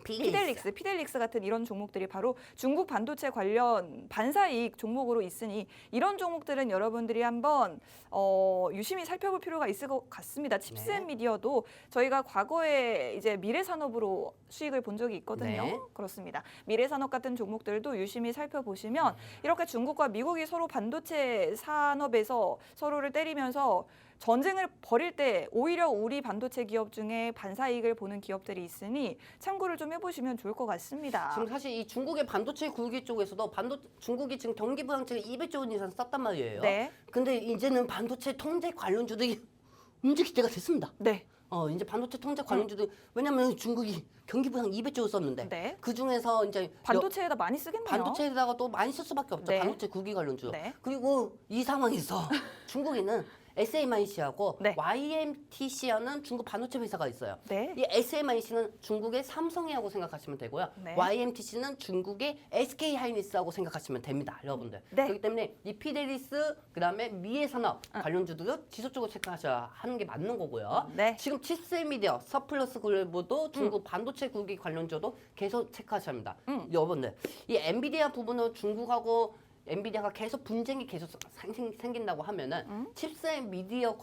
피델릭스 같은 이런 종목들이 바로 중국 반도체 관련 반사이익 종목으로 있으니 이런 종목들은 여러분들이 한번 유심히 살펴볼 필요가 있을 것 같습니다. 칩스앤미디어도 저희가 과거에 이제 미래산업으로 수익을 본 적이 있거든요. 네. 그렇습니다. 미래산업 같은 종목들도 유심히 살펴보시면 이렇게 중국과 미국이 서로 반도체 산업에서 서로를 때리면서 전쟁을 벌일 때 오히려 우리 반도체 기업 중에 반사이익을 보는 기업들이 있으니 참고를 좀 해보시면 좋을 것 같습니다. 지금 사실 이 중국의 반도체 구기 쪽에서도 중국이 지금 경기 부양책을 200조 원 이상 썼단 말이에요. 네. 근데 이제는 반도체 통제 관련주들이 움직일 때가 됐습니다. 네. 이제 반도체 통제 관련주들 왜냐면 중국이 경기 부양 200조 썼는데 네. 그 중에서 이제 반도체에다 많이 쓰겠네요. 반도체에다가 또 많이 쓸 수밖에 없죠. 네. 반도체 구기 관련주. 네. 그리고 이 상황에서 중국에는 SMIC하고 네. YMTC라는 중국 반도체 회사가 있어요. 네. 이 SMIC는 중국의 삼성이라고 생각하시면 되고요. 네. YMTC는 중국의 SK하이닉스라고 생각하시면 됩니다, 여러분들. 네. 그렇기 때문에 이 피델리스 그다음에 미래산업 관련주들도 지속적으로 체크하셔야 하는 게 맞는 거고요. 네. 지금 칩스미디어, 서플러스 글로벌도 중국 반도체 구기 관련주도 계속 체크하셔야 합니다. 여러분들, 이 엔비디아 부분은 중국하고 엔비디아가 계속 분쟁이 계속 생긴다고 하면은 칩스앤미디어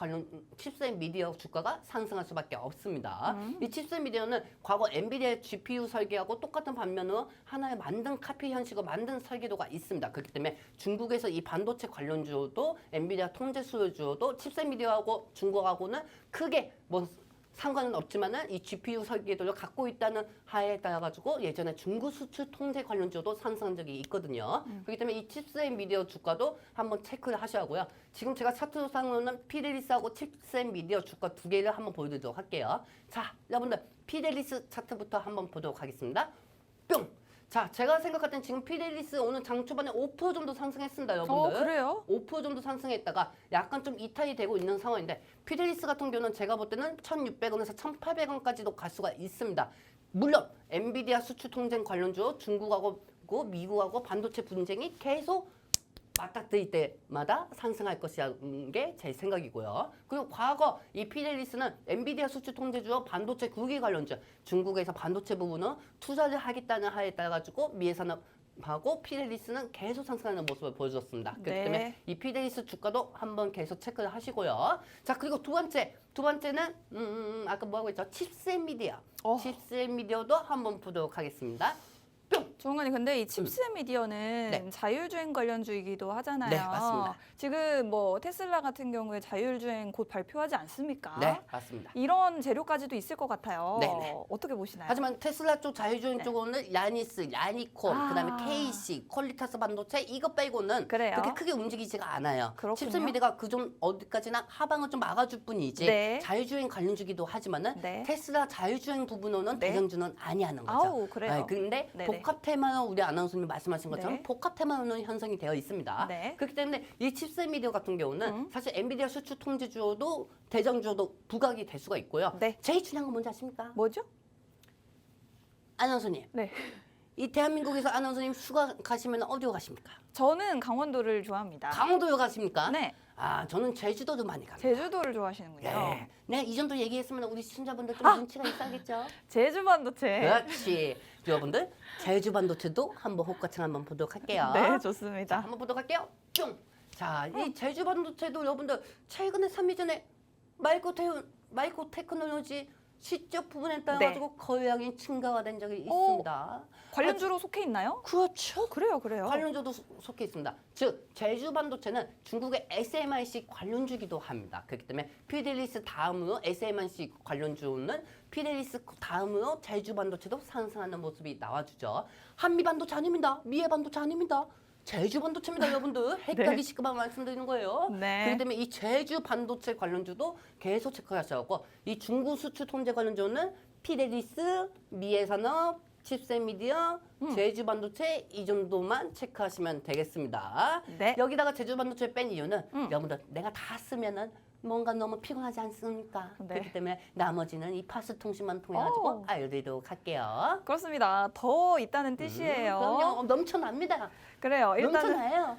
주가가 상승할 수밖에 없습니다. 이 칩스앤미디어는 과거 엔비디아 GPU 설계하고 똑같은 반면으로 하나의 만든 카피 형식으로 만든 설계도가 있습니다. 그렇기 때문에 중국에서 이 반도체 관련주도 엔비디아 통제 수요주도 칩스앤미디어하고 중국하고는 크게 뭐 상관은 없지만은 이 GPU 설계도를 갖고 있다는 하에 따라 가지고 예전에 중국 수출 통제 관련주도 상승한 적이 있거든요. 그렇기 때문에 이 칩스앤미디어 주가도 한번 체크를 하셔야 하고요. 지금 제가 차트상으로는 피델리스하고 칩스앤미디어 주가 두 개를 한번 보여드리도록 할게요. 자, 여러분들 피델리스 차트부터 한번 보도록 하겠습니다. 뿅! 자, 제가 생각할 땐 지금 피델리스 오늘 장 초반에 5% 정도 상승했습니다, 여러분들. 그래요? 5% 정도 상승했다가 약간 좀 이탈이 되고 있는 상황인데 피델리스 같은 경우는 제가 볼 때는 1,600원에서 1,800원까지도 갈 수가 있습니다. 물론 엔비디아 수출 통쟁 관련주 중국하고 미국하고 반도체 분쟁이 계속 맞닥뜨릴 때마다 상승할 것이라는 게 제 생각이고요. 그리고 과거 이 피델리스는 엔비디아 수출 통제주와 반도체 구기 관련주 중국에서 반도체 부분은 투자를 하겠다는 하에 따라 가지고 미래산업하고 피델리스는 계속 상승하는 모습을 보여줬습니다. 그렇기 네. 때문에 이 피델리스 주가도 한번 계속 체크를 하시고요. 자, 그리고 두 번째는 아까 뭐라고 했죠? 칩스앤미디어. 칩스앤미디어도 한번 보도록 하겠습니다. 조은관님, 근데 이 칩스앤미디어는 네. 자율주행 관련주이기도 하잖아요. 네, 맞습니다. 지금 뭐 테슬라 같은 경우에 자율주행 곧 발표하지 않습니까? 네, 맞습니다. 이런 재료까지도 있을 것 같아요. 네, 네. 어떻게 보시나요? 하지만 테슬라 쪽 자율주행 쪽으로는 야니스, 야니콘, 아. 그다음에 KC, 퀄리타스 반도체 이거 빼고는 그래요? 그렇게 크게 움직이지가 않아요. 그렇군요. 칩스미디가 그 좀 어디까지나 하방을 좀 막아줄 뿐이지 네. 자율주행 관련주기도 하지만은 네. 테슬라 자율주행 부분으로는 네. 대장주는 아니하는 거죠. 아우, 그래요? 근데 네네. 복합 테마는 우리 아나운서님이 말씀하신 것처럼 네. 복합 테마는 형성이 되어 있습니다. 네. 그렇기 때문에 이 칩스미디어 같은 경우는 사실 엔비디아 수출 통제주도 대장주도 부각이 될 수가 있고요. 네. 제일 중요한 건 뭔지 아십니까? 뭐죠? 아나운서님. 네. 이 대한민국에서 아나운서님 휴가 가시면 어디로 가십니까? 저는 강원도를 좋아합니다. 강원도로 가십니까? 네. 아, 저는 제주도도 많이 갑니다. 제주도를 좋아하시는군요. 네. 내가 이 정도 얘기했으면 우리 시청자분들 좀 눈치가 있어야겠죠? 제주 반도체. 그렇지. 여러분들, 제주 반도체도 한번 호가층 한번 보도록 할게요. 네, 자, 좋습니다. 한번 보도록 할게요. 뿅! 자, 이 제주 반도체도 여러분들 최근에 3일 전에 마이크 테크놀로지 시적 부분에 따라 네. 가지고 거래량이 증가가 된 적이 오. 있습니다. 관련주로 속해 있나요? 그렇죠. 그래요. 관련주도 속해 있습니다. 즉 제주 반도체는 중국의 SMIC 관련주기도 합니다. 그렇기 때문에 피델리스 다음으로 SMIC 관련주는 피델리스 다음으로 제주 반도체도 상승하는 모습이 나와주죠. 한미 반도체 아닙니다. 미해 반도체 아닙니다. 제주 반도체입니다, 여러분들. 헷갈리실까봐 말씀드리는 거예요. 네. 그렇기 때문에 이 제주 반도체 관련주도 계속 체크하셔야 하고 이 중국 수출 통제 관련주는 피델리스, 미해산업, 칩스앤미디어, 제주 반도체 이 정도만 체크하시면 되겠습니다. 네. 여기다가 제주 반도체 뺀 이유는 여러분들 내가 다 쓰면은 뭔가 너무 피곤하지 않습니까? 네. 그렇기 때문에 나머지는 이 파스 통신만 통해 가지고 오. 알려드리도록 할게요. 그렇습니다. 더 있다는 뜻이에요. 그럼요. 넘쳐납니다. 그래요. 일단은 넘쳐나요.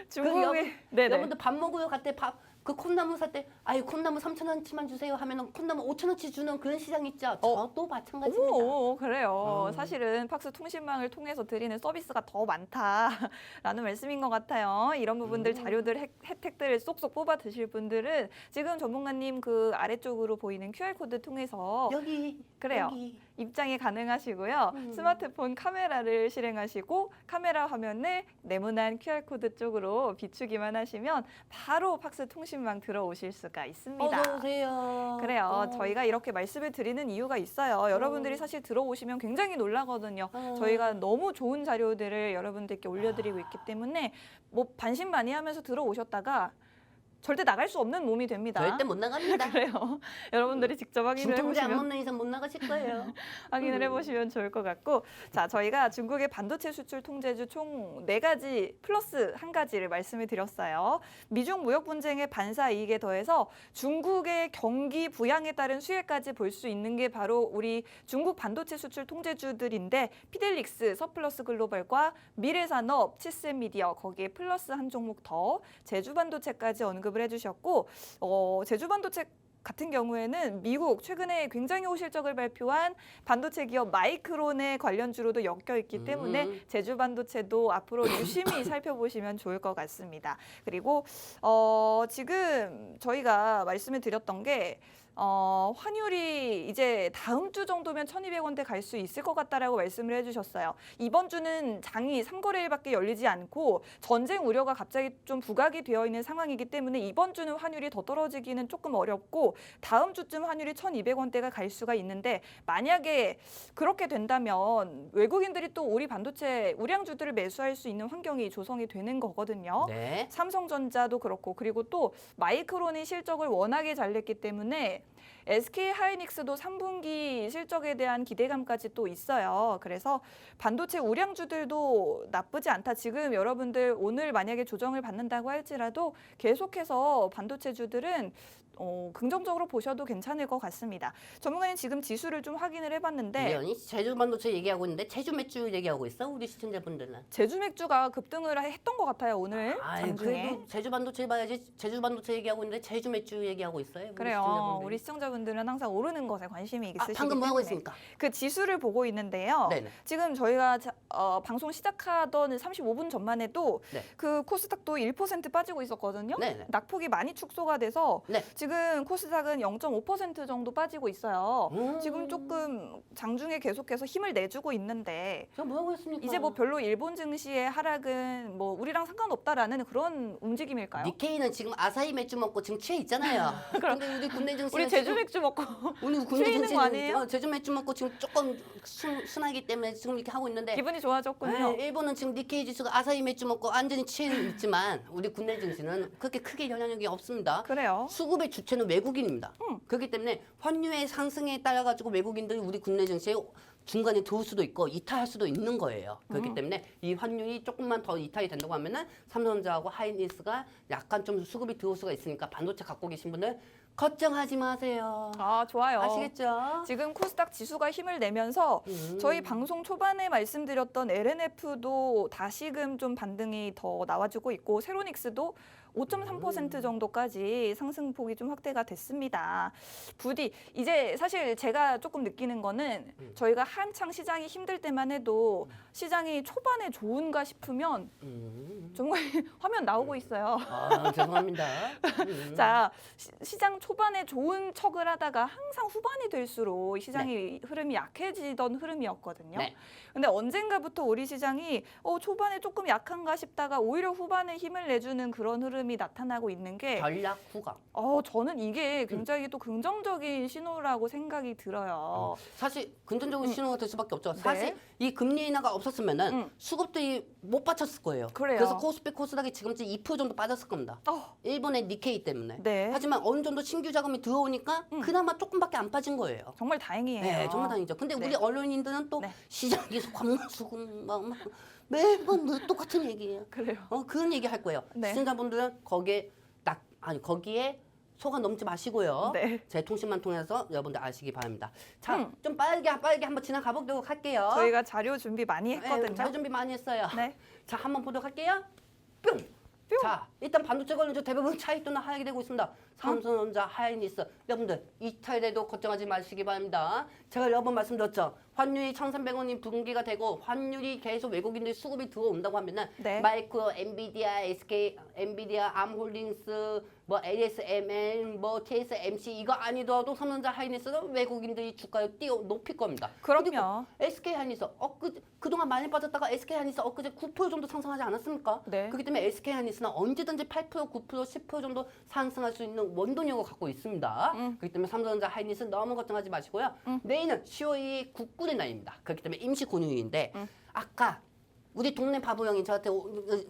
중국의 네네. 여러분들 밥 먹으러 갈 때 그 콩나물 살 때 아유 콩나물 3,000원치만 주세요 하면은 콩나물 5,000원치 주는 그런 시장 있죠. 저도 마찬가지입니다. 오, 그래요. 사실은 팍스 통신망을 통해서 드리는 서비스가 더 많다라는 말씀인 것 같아요. 이런 부분들 자료들 혜택들을 쏙쏙 뽑아 드실 분들은 지금 전문가님 그 아래쪽으로 보이는 QR코드 통해서 여기 그래요. 여기. 입장이 가능하시고요. 스마트폰 카메라를 실행하시고 카메라 화면을 네모난 QR코드 쪽으로 비추기만 하시면 바로 팍스 통신망 들어오실 수가 있습니다. 어서 오세요. 그래요. 저희가 이렇게 말씀을 드리는 이유가 있어요. 여러분들이 사실 들어오시면 굉장히 놀라거든요. 저희가 너무 좋은 자료들을 여러분들께 올려드리고 있기 때문에 뭐 반신반의하면서 들어오셨다가 절대 나갈 수 없는 몸이 됩니다. 절대 못 나갑니다. 그래요. 여러분들이 직접 확인을 진통제 안 해보시면 먹는 이상 못 나가실 거예요. 확인을 해보시면 좋을 것 같고, 자, 저희가 중국의 반도체 수출 통제주 총 4가지 플러스 1가지를 말씀을 드렸어요. 미중 무역 분쟁의 반사 이익에 더해서 중국의 경기 부양에 따른 수혜까지 볼 수 있는 게 바로 우리 중국 반도체 수출 통제주들인데 피델릭스, 서플러스 글로벌과 미래산업, 치스미디어 거기에 플러스 한 종목 더 제주반도체까지 언급을 해주셨고, 제주반도체 같은 경우에는 미국 최근에 굉장히 호실적을 발표한 반도체 기업 마이크론의 관련주로도 엮여 있기 때문에 제주 반도체도 앞으로 유심히 살펴보시면 좋을 것 같습니다. 그리고 지금 저희가 말씀을 드렸던 게 환율이 이제 다음 주 정도면 1,200원대 갈 수 있을 것 같다라고 말씀을 해주셨어요. 이번 주는 장이 3거래일밖에 열리지 않고 전쟁 우려가 갑자기 좀 부각이 되어 있는 상황이기 때문에 이번 주는 환율이 더 떨어지기는 조금 어렵고 다음 주쯤 환율이 1,200원대가 갈 수가 있는데 만약에 그렇게 된다면 외국인들이 또 우리 반도체 우량주들을 매수할 수 있는 환경이 조성이 되는 거거든요. 네. 삼성전자도 그렇고 그리고 또 마이크론이 실적을 워낙에 잘 냈기 때문에 SK 하이닉스도 3분기 실적에 대한 기대감까지 또 있어요. 그래서 반도체 우량주들도 나쁘지 않다. 지금 여러분들 오늘 만약에 조정을 받는다고 할지라도 계속해서 반도체주들은 긍정적으로 보셔도 괜찮을 것 같습니다. 전문가님 지금 지수를 좀 확인을 해봤는데 미연이 제주 반도체 얘기하고 있는데 제주 맥주 얘기하고 있어 우리 시청자분들은. 제주 맥주가 급등을 했던 것 같아요. 오늘 아유, 장중에. 그래도 제주 반도체 봐야지. 제주 반도체 얘기하고 있는데 제주 맥주 얘기하고 있어요. 우리 그래요. 시청자분들이. 우리 시청자분들은 항상 오르는 것에 관심이 있으시기 방금 뭐 하고 때문에 있습니까? 그 지수를 보고 있는데요. 네네. 지금 저희가 방송 시작하던 35분 전만 해도 네. 그 코스닥도 1% 빠지고 있었거든요. 네네. 낙폭이 많이 축소가 돼서 네. 지금 코스닥은 0.5% 정도 빠지고 있어요. 지금 조금 장중에 계속해서 힘을 내주고 있는데 저 뭐 하고 있습니까? 이제 뭐 별로 일본 증시의 하락은 뭐 우리랑 상관없다라는 그런 움직임일까요? 니케이는 지금 아사히 맥주 먹고 지금 취해 있잖아요. 근데 우리 국내 증시 우리 제주 맥주 먹고 오늘 국내 취해 있는 거 증시는 아니에요? 제주 맥주 먹고 지금 조금 순하기 때문에 지금 이렇게 하고 있는데 기분이 좋아졌군요. 일본은 지금 니케이 지수가 아사히 맥주 먹고 완전히 취해 있지만 우리 국내 증시는 그렇게 크게 영향력이 없습니다. 그래요. 수급의 주체는 외국인입니다. 그렇기 때문에 환율의 상승에 따라 가지고 외국인들이 우리 국내 증시에 중간에 들어올 수도 있고 이탈할 수도 있는 거예요. 그렇기 때문에 이 환율이 조금만 더 이탈이 된다고 하면은 삼성전자하고 하이닉스가 약간 좀 수급이 들어올 수가 있으니까 반도체 갖고 계신 분들 걱정하지 마세요. 아, 좋아요. 아시겠죠? 지금 코스닥 지수가 힘을 내면서 저희 방송 초반에 말씀드렸던 LNF도 다시금 좀 반등이 더 나와주고 있고 세로닉스도 5.3% 정도까지 상승폭이 좀 확대가 됐습니다. 부디 이제 사실 제가 조금 느끼는 거는 저희가 한창 시장이 힘들 때만 해도 시장이 초반에 좋은가 싶으면 정말 화면 나오고 있어요. 아, 죄송합니다. 자, 시장 초반에 좋은 척을 하다가 항상 후반이 될수록 시장이 흐름이 약해지던 흐름이었거든요. 네. 근데 언젠가부터 우리 시장이 초반에 조금 약한가 싶다가 오히려 후반에 힘을 내주는 그런 흐름이 나타나고 있는 게 전략 후각. 저는 이게 굉장히 또 긍정적인 신호라고 생각이 들어요. 사실 긍정적인 신호가 될 수밖에 없죠. 네. 사실 이 금리 인하가 없었으면은 수급들이 못 받쳤을 거예요. 그래요. 그래서 코스피 코스닥이 지금쯤 2% 정도 빠졌을 겁니다. 일본의 니케이 때문에. 네. 하지만 어느 정도 신규 자금이 들어오니까 그나마 조금밖에 안 빠진 거예요. 정말 다행이에요. 네, 정말 다행이죠. 근데 네. 우리 언론인들은 또 네. 시장에서 관망수금 막 매번 늘 똑같은 얘기예요. 그래요. 그런 얘기 할 거예요. 네. 시청자분들은 거기에 속아 넘지 마시고요. 네. 제 통신만 통해서 여러분들 아시기 바랍니다. 자, 좀 빠르게 한번 지나가 보도록 할게요. 저희가 자료 준비 많이 했거든요. 네, 자료 준비 많이 했어요. 네. 자, 한번 보도록 할게요. 뿅! 자, 일단 반도체 관련주 대부분 차익도는 하락이 되고 있습니다. 삼성전자, 하이닉스. 여러분들 이탈에도 걱정하지 마시기 바랍니다. 제가 여러 번 말씀드렸죠. 환율이 1,300원이 분기가 되고 환율이 계속 외국인들 수급이 들어온다고 하면은 네. 마이크로, 엔비디아, SK, 엔비디아, 암홀딩스, 뭐 ASML, 뭐 TSMC 이거 아니더라도 삼성전자, 하이닉스는 외국인들이 주가를 높일 겁니다. 그럼요. 그리고 SK 하이닉스 그동안 많이 빠졌다가 SK 하이닉스 엊그제 9% 정도 상승하지 않았습니까? 네. 그렇기 때문에 SK 하이닉스는 언제든지 8%, 9%, 10% 정도 상승할 수 있는 원동력을 갖고 있습니다. 그렇기 때문에 삼성전자 하이닉스 너무 걱정하지 마시고요. 내일은 10월 2일 국군의 날입니다. 그렇기 때문에 임시 공휴일인데 아까 우리 동네 바보 형이 저한테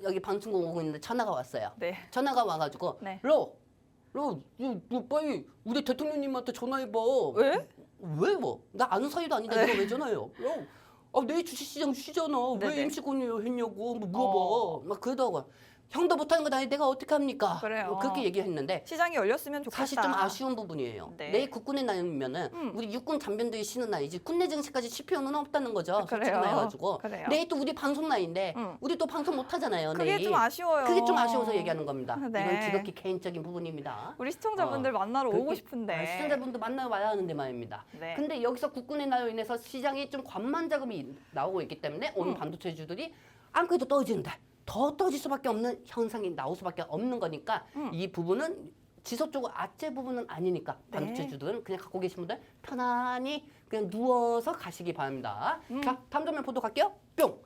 여기 방송국 오고 있는데 전화가 왔어요. 네. 전화가 와가지고 네. 너 빨리 우리 대통령님한테 전화해봐. 왜? 왜 뭐? 나 아는 사이도 아닌데 네. 내가 왜 전화해요? 내일 주식시장 쉬잖아. 네네. 왜 임시 공휴일 했냐고 뭐 물어봐. 막 그러더라고요. 형도 못하는 거 나 내가 어떻게 합니까? 그래요. 뭐 그렇게 얘기했는데 시장이 열렸으면 좋겠다. 사실 좀 아쉬운 부분이에요. 네. 내일 국군의 날이면은 우리 육군 장병들이 쉬는 날이지 군내 증시까지 쉴 필요는 없다는 거죠. 솔직히 그래요. 말해가지고 그래요. 내일 또 우리 방송 날인데 우리 또 방송 못 하잖아요. 그게 내일. 좀 아쉬워요. 그게 좀 아쉬워서 얘기하는 겁니다. 네. 이건 지극히 개인적인 부분입니다. 우리 시청자분들 만나러 오고 그렇게- 싶은데. 시청자분들 만나러 와야 하는데 말입니다. 네. 근데 여기서 국군의 날로 인해서 시장이 좀 관만 자금이 나오고 있기 때문에 오늘 반도체주들이 안 그래도 떨어지는데 더 떨어질 수밖에 없는 현상이 나올 수밖에 없는 거니까 이 부분은 지속적으로 악재 부분은 아니니까 네. 반도체주들은 그냥 갖고 계신 분들 편안히 그냥 누워서 가시기 바랍니다. 자, 다음 장면 보도록 할게요. 뿅!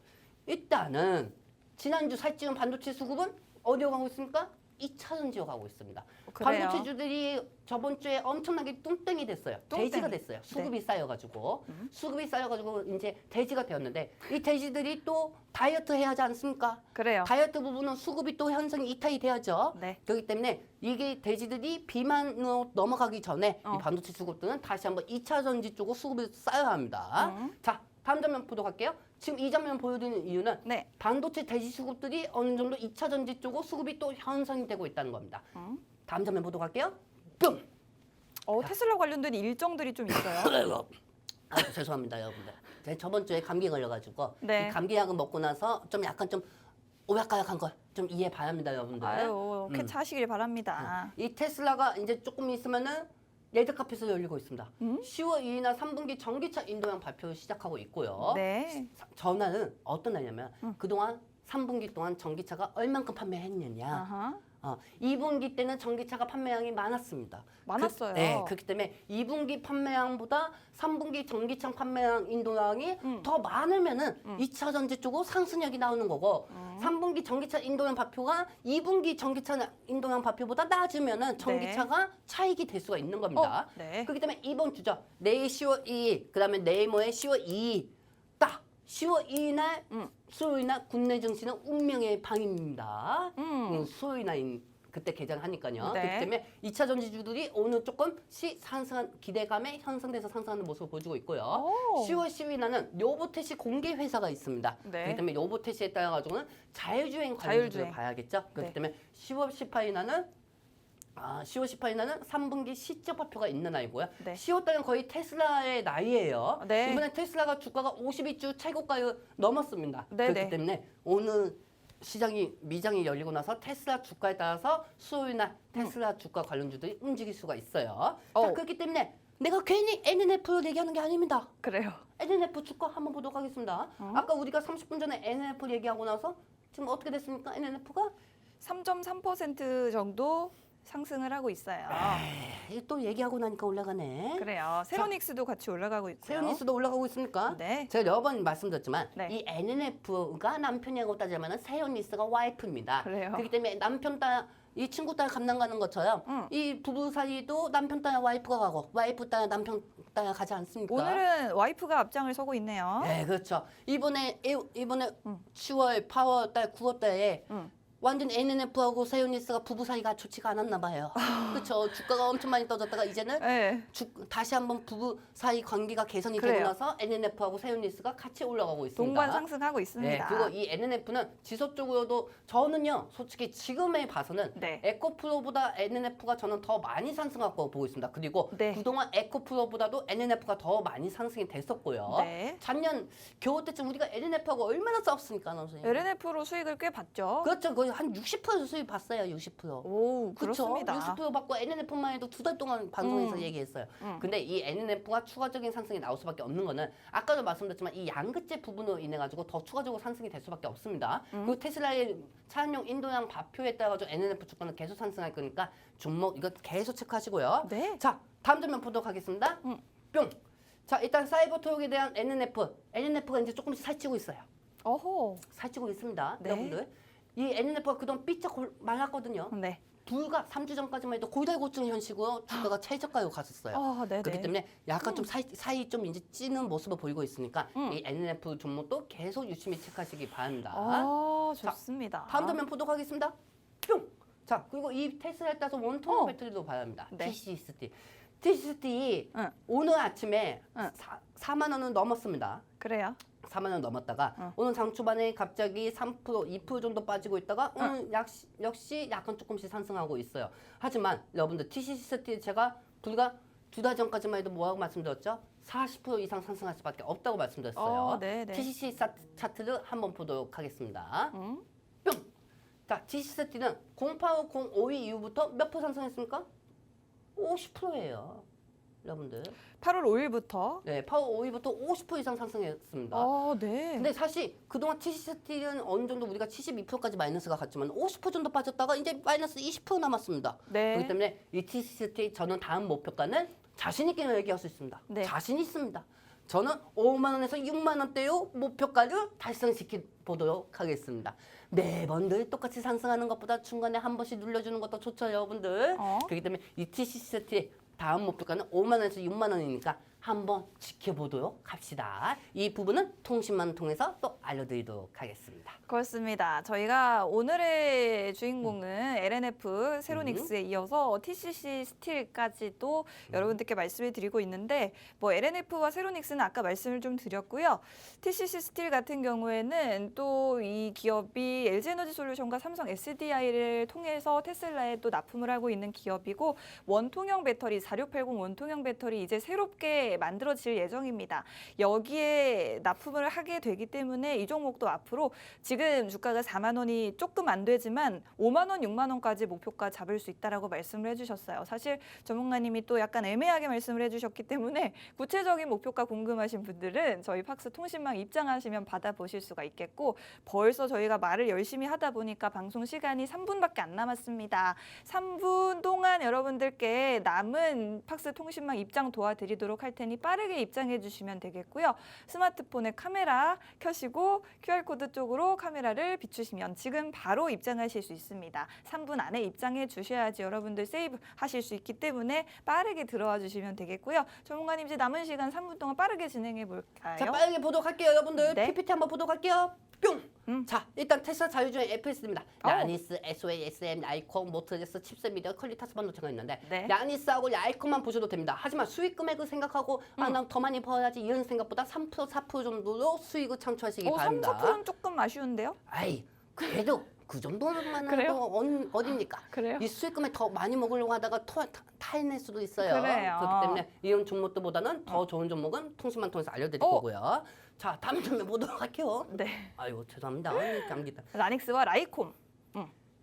일단은 지난주 살찌운 반도체 수급은 어디로 가고 있습니까? 2차 전지로 가고 있습니다. 그래요. 반도체주들이 저번 주에 엄청나게 뚱땡이 됐어요. 뚱땡이. 돼지가 됐어요. 수급이 쌓여가지고 수급이 쌓여가지고 이제 돼지가 되었는데 이 돼지들이 또 다이어트 해야 하지 않습니까? 그래요. 다이어트 부분은 수급이 또 현상이 이탈이 돼야죠. 네. 그렇기 때문에 이게 돼지들이 비만으로 넘어가기 전에 이 반도체 수급들은 다시 한번 2차 전지 쪽으로 수급을 쌓아야 합니다. 자, 다음 장면 보도록 할게요. 지금 이 장면 보여드리는 이유는 네. 반도체 돼지 수급들이 어느 정도 2차 전지 쪽으로 수급이 또 형성이 되고 있다는 겁니다. 다음 장면 보도록 할게요. 뿅! 테슬라 관련된 일정들이 좀 있어요. 죄송합니다, 여러분들. 제가 저번 주에 감기 걸려가지고 네. 이 감기약을 먹고 나서 좀 약간 좀 오약가약한 걸 좀 이해 바랍니다, 여러분들. 아유, 쾌차하시길 바랍니다. 이 테슬라가 이제 조금 있으면은 레드카펫을 열리고 있습니다. 10월 2일날 3분기 전기차 인도양 발표를 시작하고 있고요. 네. 전화는 어떤 날이냐면 그동안 3분기 동안 전기차가 얼만큼 판매했느냐. 아하. 2분기 때는 전기차가 판매량이 많았습니다. 많았어요. 네, 그렇기 때문에 2분기 판매량보다 3분기 전기차 판매량 인도량이 더 많으면은 2차 전지 쪽으로 상승력이 나오는 거고 3분기 전기차 인도량 발표가 2분기 전기차 인도량 발표보다 낮으면은 전기차가 차익이 될 수가 있는 겁니다. 네. 그렇기 때문에 이번 주죠. 내일 10월 2일, 그다음에 내일 모레 10월 2일 딱 10월 2일 날 수요일 날 국내 증시는 운명의 방입니다. 수요일 날 그때 개장하니까요. 네. 그렇기 때문에 2차 전지주들이 오늘 조금씩 상승한 기대감에 형성돼서 상승하는 모습을 보여주고 있고요. 오. 10월 10일 날은 로보테시 공개 회사가 있습니다. 네. 그렇기 때문에 로보테시에 따라 가지고는 자율주행 자율주행. 관련주를 봐야겠죠. 그렇기 네. 때문에 10월 18일 날은 10월 18일 날은 3분기 실적 발표가 있는 날이고요. 네. 10월 달은 거의 테슬라의 날이에요. 네. 이번에 테슬라가 주가가 52주 최고가를 넘었습니다. 네, 그렇기 네. 때문에 오늘 미장이 열리고 나서 테슬라 주가에 따라서 수요일 날 테슬라 주가 관련주들이 움직일 수가 있어요. 자, 그렇기 때문에 내가 괜히 NNF로 얘기하는 게 아닙니다. 그래요. NNF 주가 한번 보도록 하겠습니다. 아까 우리가 30분 전에 NNF 얘기하고 나서 지금 어떻게 됐습니까? NNF가 3.3% 정도 상승을 하고 있어요. 또 얘기하고 나니까 올라가네. 그래요. 세로닉스도 같이 올라가고 있고요. 세오니스도 올라가고 있습니까? 네. 제가 여러 번 말씀드렸지만 네. 이 NNF가 남편이라고 따지면 세오니스가 와이프입니다. 그래요. 그렇기 때문에 남편 딸, 이 친구 딸 감당 가는 것처럼 이 부부 사이도 남편 딸 와이프가 가고 와이프 딸 남편 딸 가지 않습니까? 오늘은 와이프가 앞장을 서고 있네요. 네, 그렇죠. 이번에 10월, 8월 달, 9월 달에 완전 NNF하고 세오니스가 부부 사이가 좋지가 않았나 봐요. 그렇죠. 주가가 엄청 많이 떨어졌다가 이제는 네. 다시 한번 부부 사이 관계가 개선이 그래요. 되고 나서 NNF하고 세오니스가 같이 올라가고 있습니다. 동반 상승하고 있습니다. 네, 그리고 이 NNF는 지속적으로도 저는요, 솔직히 지금에 봐서는 네. 에코프로보다 NNF가 저는 더 많이 상승하고 보고 있습니다. 그리고 네. 그동안 에코프로보다도 NNF가 더 많이 상승이 됐었고요. 네. 작년 겨울 때쯤 우리가 NNF하고 얼마나 싸웠습니까, 선생님? LNF로 수익을 꽤 봤죠. 그렇죠. 거의 거의 한 60% 수익 봤어요. 60%. 오, 그렇죠. 그렇습니다. 60% 받고 NNF만 해도 2달 동안 방송에서 얘기했어요. 근데 이 NNF가 추가적인 상승이 나올 수밖에 없는 거는 아까도 말씀드렸지만 이 양극재 부분으로 인해 가지고 더 추가적으로 상승이 될 수밖에 없습니다. 그리고 테슬라의 차량용 인도양 발표에 따라 가지고 NNF 주가는 계속 상승할 거니까 종목 이거 계속 체크하시고요. 네. 자, 다음 장면 보도록 하겠습니다. 뿅. 자, 일단 사이버 토욕에 대한 NNF가 이제 조금씩 살찌고 있어요. 어호. 살찌고 있습니다. 네. 여러분들. 이 NNF가 그동안 삐쩍 말랐거든요. 네. 불과 3주 전까지만 해도 고달고증 현식으로 주가가 최저가로 갔었어요. 네네. 그렇기 때문에 약간 좀 사이 좀 이제 찌는 모습을 보이고 있으니까 이 NNF 종목도 계속 유심히 체크하시기 바랍니다. 좋습니다. 다음 장면 보도록 하겠습니다. 뿅! 자, 그리고 이 테슬라에 따라서 원통형 배터리도 봐야 합니다. 네. TCST. TCST 응. 오늘 아침에 응. 4만 원은 넘었습니다. 그래요? 4만 원 넘었다가 오늘 장 초반에 갑자기 3%, 2% 정도 빠지고 있다가 오늘 역시 약간 조금씩 상승하고 있어요. 하지만 여러분들 TCST 제가 불과 2달 전까지만 해도 뭐라고 말씀드렸죠? 40% 이상 상승할 수밖에 없다고 말씀드렸어요. 네네. TCC 차트를 한번 보도록 하겠습니다. 음. 뿅! 자, TCST는 0850 이후부터 몇 프로 상승했습니까? 50%예요. 여러분들. 8월 5일부터. 네, 파워 5위부터 50% 이상 상승했습니다. 네. 근데 사실 그동안 TCST는 어느 정도 우리가 72%까지 마이너스가 갔지만 50% 정도 빠졌다가 이제 마이너스 20% 남았습니다. 네. 그렇기 때문에 이 TCST 저는 다음 목표가는 자신 있게 얘기할 수 있습니다. 네. 자신 있습니다. 저는 5만 원에서 6만 원대요 목표가를 달성시켜 보도록 하겠습니다. 매번 늘 똑같이 상승하는 것보다 중간에 한 번씩 눌려주는 것도 좋죠, 여러분들. 그렇기 때문에 이 TCST 다음 목표가는 5만 원에서 6만 원이니까 한번 지켜보도록 합시다. 이 부분은 통신만 통해서 또 알려드리도록 하겠습니다. 그렇습니다. 저희가 오늘의 주인공은 LNF 세로닉스에 이어서 TCC 스틸까지도 여러분들께 말씀을 드리고 있는데 뭐 LNF와 세로닉스는 아까 말씀을 좀 드렸고요. TCC 스틸 같은 경우에는 또 이 기업이 LG에너지솔루션과 삼성 SDI를 통해서 테슬라에 또 납품을 하고 있는 기업이고 원통형 배터리 4680 원통형 배터리 이제 새롭게 만들어질 예정입니다. 여기에 납품을 하게 되기 때문에 이 종목도 앞으로 지금 주가가 4만 원이 조금 안 되지만 5만 원, 6만 원까지 목표가 잡을 수 있다라고 말씀을 해주셨어요. 사실 전문가님이 또 약간 애매하게 말씀을 해주셨기 때문에 구체적인 목표가 궁금하신 분들은 저희 팍스 통신망 입장하시면 받아보실 수가 있겠고 벌써 저희가 말을 열심히 하다 보니까 방송 시간이 3분밖에 안 남았습니다. 3분 동안 여러분들께 남은 팍스 통신망 입장 도와드리도록 할 테니 빠르게 입장해 주시면 되겠고요. 스마트폰에 카메라 켜시고 QR코드 쪽으로 카메라를 비추시면 지금 바로 입장하실 수 있습니다. 3분 안에 입장해 주셔야지 여러분들 세이브 하실 수 있기 때문에 빠르게 들어와 주시면 되겠고요. 전문가님 이제 남은 시간 3분 동안 빠르게 진행해 볼까요? 자, 빠르게 보도록 할게요, 여러분들. 네. PPT 한번 보도록 할게요. 뿅! 자, 일단 테슬라 자율주행 FS입니다. 어. 야니스, SOA, SM, 라이콘, 모터제스, 칩셋 미디어, 퀄리타스 반도체가 있는데 네. 야니스하고 라이콘만 보셔도 됩니다. 하지만 수익 금액을 생각하고 아, 난 더 많이 벌어야지 이런 생각보다 3%, 4% 정도로 수익을 창출하시기 바랍니다. 3, 4%는 조금 아쉬운데요? 아이, 그래도 그 정도만 그래요? 해도 어딥니까? 그래요? 이 수익 금액 더 많이 먹으려고 하다가 타인낼 수도 있어요. 그래요. 그렇기 때문에 이런 종목들보다는 더 좋은 종목은 통신만 통해서 알려드릴 거고요. 자, 다음 장면 보도록 할게요. 네. 아이고, 죄송합니다. 감기다. 라닉스와 라이콤.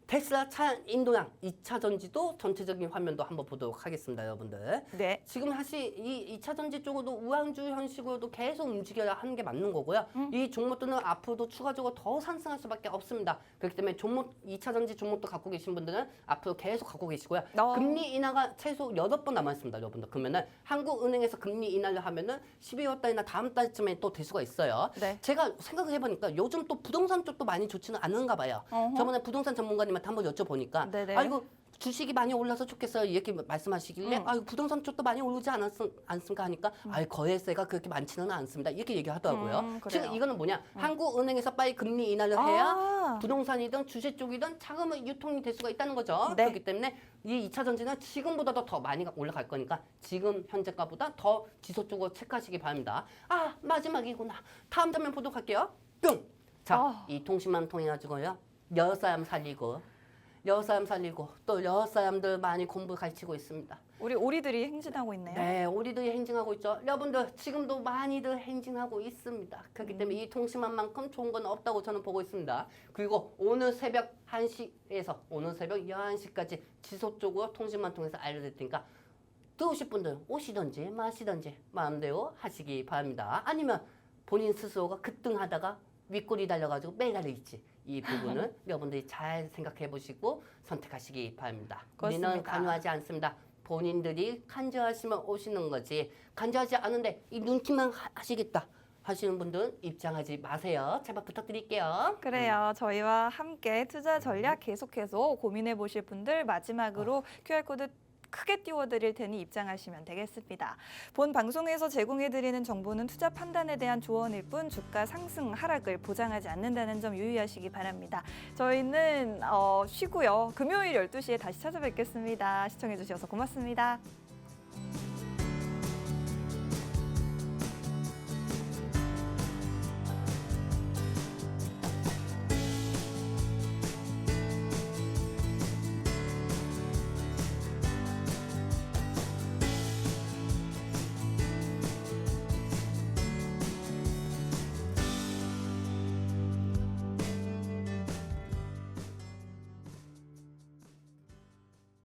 테슬라 차 인도양 2차 전지도 전체적인 화면도 한번 보도록 하겠습니다, 여러분들. 네. 지금 사실 이 2차 전지 쪽으로도 우왕주 형식으로도 계속 움직여야 하는 게 맞는 거고요. 이 종목들은 앞으로도 추가적으로 더 상승할 수밖에 없습니다. 그렇기 때문에 종목 2차 전지 종목도 갖고 계신 분들은 앞으로 계속 갖고 계시고요. 금리 인하가 최소 8번 남아있습니다, 여러분들. 그러면은 한국은행에서 금리 인하를 하면은 12월 달이나 다음 달쯤에 또 될 수가 있어요. 네. 제가 생각을 해보니까 요즘 또 부동산 쪽도 많이 좋지는 않은가 봐요. 저번에 부동산 전문가님한테 한번 여쭤보니까 네네. 아이고 주식이 많이 올라서 좋겠어요 이렇게 말씀하시길래 아이고 부동산 쪽도 많이 오르지 않습니까 하니까 아이 거래세가 그렇게 많지는 않습니다 이렇게 얘기하더라고요. 그래요. 지금 이거는 뭐냐 한국은행에서 빨리 금리 인하를 해야 부동산이든 주식 쪽이든 자금은 유통이 될 수가 있다는 거죠. 네. 그렇기 때문에 이 2차 전지는 지금보다도 더 많이 올라갈 거니까 지금 현재가보다 더 지속적으로 체크하시기 바랍니다. 아 마지막이구나. 다음 장면 보도록 할게요. 뿅! 자, 이 통신망 통해 가지고요. 여러 사람 살리고 여러 사람 살리고 또 여러 사람들 많이 공부 가르치고 있습니다. 우리 오리들이 행진하고 있네요. 네, 우리들이 행진하고 있죠. 여러분들 지금도 많이들 행진하고 있습니다. 그렇기 때문에 이 통신망만큼 좋은 건 없다고 저는 보고 있습니다. 그리고 오늘 새벽 1시에서 오늘 새벽 11시까지 지속적으로 통신망 통해서 알려드릴 테니까 들어오실 분들 오시든지 마시든지 마음대로 하시기 바랍니다. 아니면 본인 스스로가 급등하다가 윗골이 달려가지고 매달려 있지. 이 부분은 여러분들이 잘 생각해 보시고 선택하시기 바랍니다. 우리는 그렇습니다. 강요하지 않습니다. 본인들이 간절하시면 오시는 거지. 간절하지 않은데 이 눈치만 하시겠다 하시는 분들은 입장하지 마세요. 제발 부탁드릴게요. 그래요. 저희와 함께 투자 전략 계속해서 고민해 보실 분들 마지막으로 QR코드 크게 띄워드릴 테니 입장하시면 되겠습니다. 본 방송에서 제공해드리는 정보는 투자 판단에 대한 조언일 뿐 주가 상승, 하락을 보장하지 않는다는 점 유의하시기 바랍니다. 저희는 쉬고요. 금요일 12시에 다시 찾아뵙겠습니다. 시청해주셔서 고맙습니다.